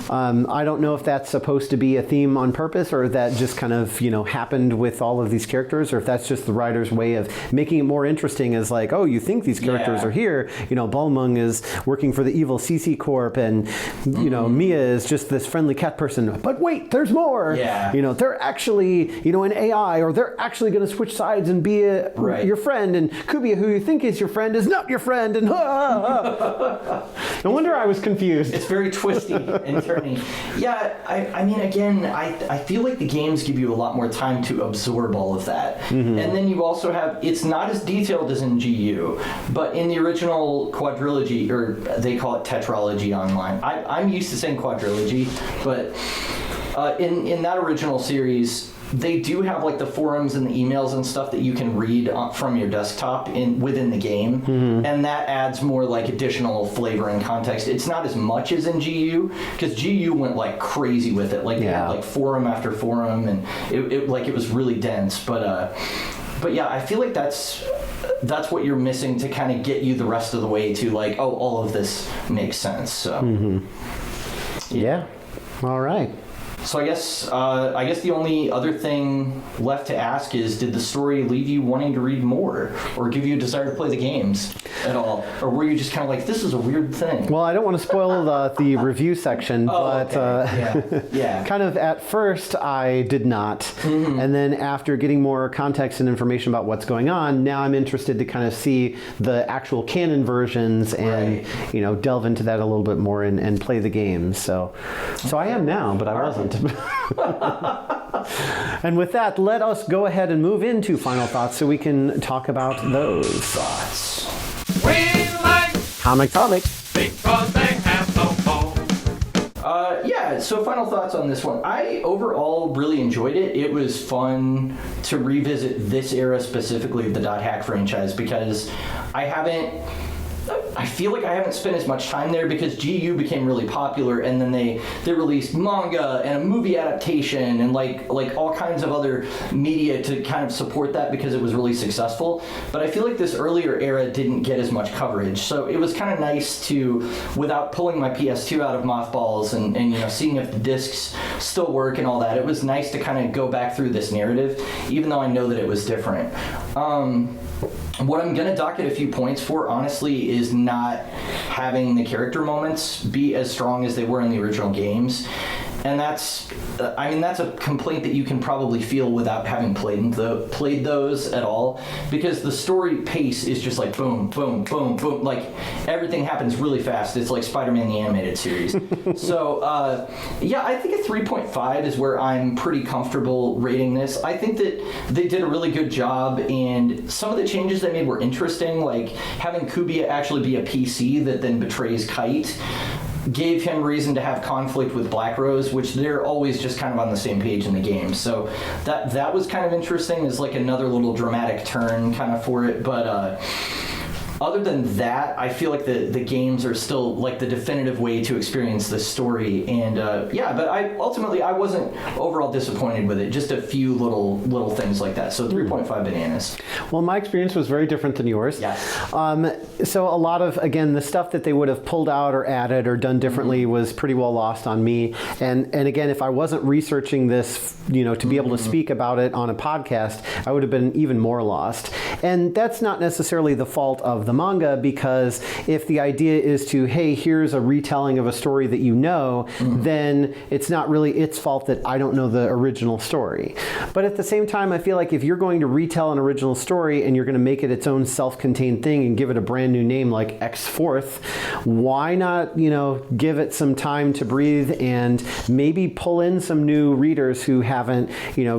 I don't know if that's supposed to be a theme on purpose, or that just kind of happened with all of these characters, or if that's just the writer's way of making it more interesting. As like, oh, you think these characters are here? Balmung is working for the evil CC Corp, and Mia is just this friendly cat person. But wait, there's more. Yeah. They're actually an AI, or they're actually going to switch sides and be your friend. And Kikuya, who you think is your friend, is not your friend. And no wonder I was confused. It's very twisty and turny. Yeah, I mean, again, I feel like the games give you a lot more time to absorb all of that. And then you also have, it's not as detailed as in GU, but in the original quadrilogy, or they call it tetralogy online. I'm used to saying quadrilogy, but in that original series, they do have like the forums and the emails and stuff that you can read from your desktop within the game, and that adds more like additional flavor and context. It's not as much as in GU, because GU went like crazy with it. Like they had like forum after forum, and it was really dense. But yeah, I feel like that's what you're missing to kind of get you the rest of the way to like, oh, all of this makes sense. So yeah. All right. So I guess the only other thing left to ask is, did the story leave you wanting to read more, or give you a desire to play the games at all, or were you just kind of like, this is a weird thing? Well, I don't want to spoil the review section, but yeah. kind of at first I did not, and then after getting more context and information about what's going on, now I'm interested to kind of see the actual canon versions and delve into that a little bit more and play the games. So I am now, but I wasn't. And with that, let us go ahead and move into final thoughts so we can talk about those. Thoughts. We like Comics. because they have no home. So final thoughts on this one. I overall really enjoyed it. It was fun to revisit this era specifically of the .hack franchise, because I haven't I feel like I haven't spent as much time there because GU became really popular, and then they released manga and a movie adaptation and like all kinds of other media to kind of support that because it was really successful. But I feel like this earlier era didn't get as much coverage, so it was kind of nice to, without pulling my PS2 out of mothballs and seeing if the discs still work and all that, it was nice to kind of go back through this narrative, even though I know that it was different. What I'm gonna docket a few points for, honestly, is not having the character moments be as strong as they were in the original games. And that's a complaint that you can probably feel without having played those at all, because the story pace is just like boom, boom, boom, boom. Like everything happens really fast. It's like Spider-Man the Animated Series. So I think a 3.5 is where I'm pretty comfortable rating this. I think that they did a really good job, and some of the changes they made were interesting, like having Kikuya actually be a PC that then betrays Kite gave him reason to have conflict with Black Rose, which they're always just kind of on the same page in the game. So that was kind of interesting, as like another little dramatic turn kind of for it. But other than that, I feel like the games are still like the definitive way to experience this story. And but I wasn't overall disappointed with it. Just a few little things like that. So 3.5 bananas. Well, my experience was very different than yours. Yes. So a lot of, again, the stuff that they would have pulled out or added or done differently was pretty well lost on me. And again, if I wasn't researching this, to be able to speak about it on a podcast, I would have been even more lost. And that's not necessarily the fault of the manga, because if the idea is to, hey, here's a retelling of a story that then it's not really its fault that I don't know the original story. But at the same time, I feel like if you're going to retell an original story and you're going to make it its own self-contained thing and give it a brand new name like X-Fourth, why not, give it some time to breathe and maybe pull in some new readers who haven't,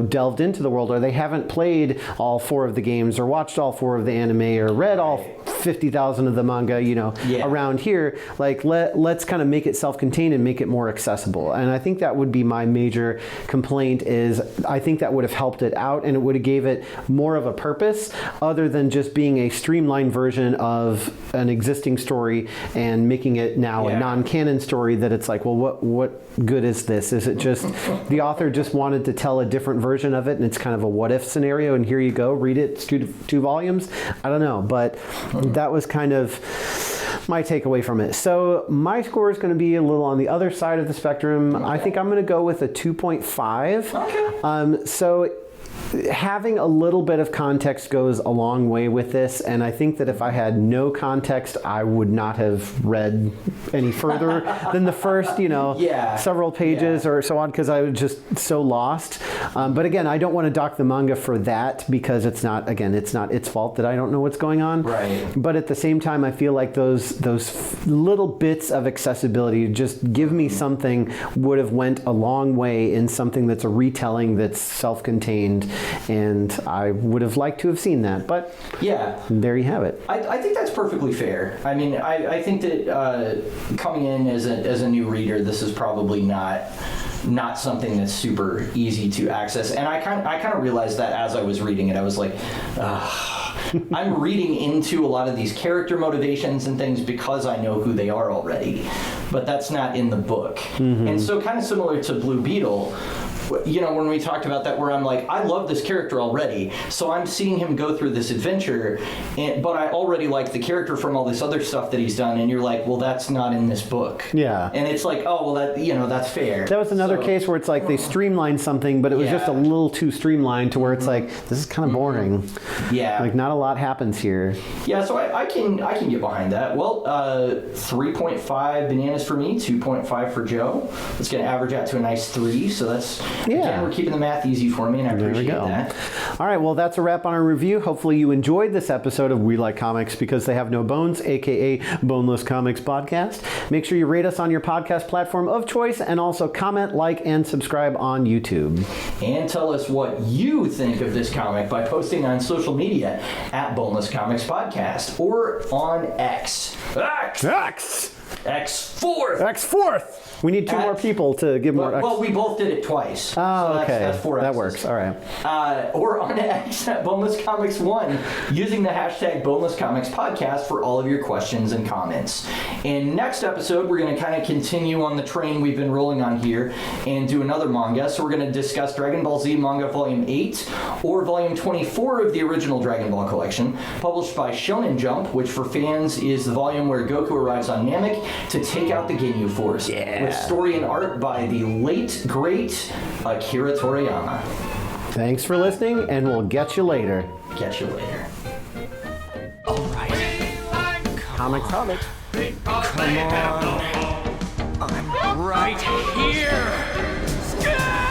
delved into the world, or they haven't played all 4 of the games or watched all 4 of the anime or read all 50,000 of the manga, around here. Like, let's kind of make it self-contained and make it more accessible. And I think that would be my major complaint, is I think that would have helped it out, and it would have gave it more of a purpose other than just being a streamlined version of an existing story and making it now a non-canon story that it's like, well, what good is this? Is it just the author just wanted to tell a different version of it, and it's kind of a what-if scenario, and here you go, read it, it's two volumes? I don't know, but that was kind of my takeaway from it. So my score is going to be a little on the other side of the spectrum. Okay. I think I'm going to go with a 2.5. Okay. So having a little bit of context goes a long way with this, and I think that if I had no context, I would not have read any further than the first, several pages or so on, because I was just so lost. But again, I don't want to dock the manga for that, because it's not its fault that I don't know what's going on. Right. But at the same time, I feel like those little bits of accessibility, just give me something, would have went a long way in something that's a retelling that's self-contained. And I would have liked to have seen that, but there you have it. I think that's perfectly fair. I mean, I think that coming in as a new reader, this is probably not something that's super easy to access. And I kind of realized that as I was reading it. I was like, I'm reading into a lot of these character motivations and things because I know who they are already, but that's not in the book. Mm-hmm. And so kind of similar to Blue Beetle, when we talked about that, where I'm like, I love this character already, so I'm seeing him go through this adventure, but I already like the character from all this other stuff that he's done, and you're like, well, that's not in this book. Yeah. And it's like, oh, well, that's fair. That was another case where it's like they streamlined something, but it was just a little too streamlined to where it's like, this is kind of boring. Yeah. Like, not a lot happens here. Yeah, so I can get behind that. Well, 3.5 bananas for me, 2.5 for Joe. It's going to average out to a nice 3, so that's... Again, we're keeping the math easy for me, and I appreciate that. All right, well, that's a wrap on our review. Hopefully you enjoyed this episode of We Like Comics Because They Have No Bones, a.k.a. Boneless Comics Podcast. Make sure you rate us on your podcast platform of choice, and also comment, like, and subscribe on YouTube. And tell us what you think of this comic by posting on social media at Boneless Comics Podcast or on X. X! X4th. X4th. We need two more people to give more X. Well, we both did it twice. Oh, okay. That's 4 that X's. works. All right. Or on X at Boneless Comics 1 using the hashtag Boneless Comics Podcast for all of your questions and comments. And next episode, we're going to kind of continue on the train we've been rolling on here and do another manga. So we're going to discuss Dragon Ball Z Manga Volume 8 or Volume 24 of the original Dragon Ball collection, published by Shonen Jump, which for fans is the volume where Goku arrives on Namek to take out the Ginyu Force. Yeah. With story and art by the late, great Akira Toriyama. Thanks for listening, and we'll get you later. Catch you later. Comics. Come on. I'm right here.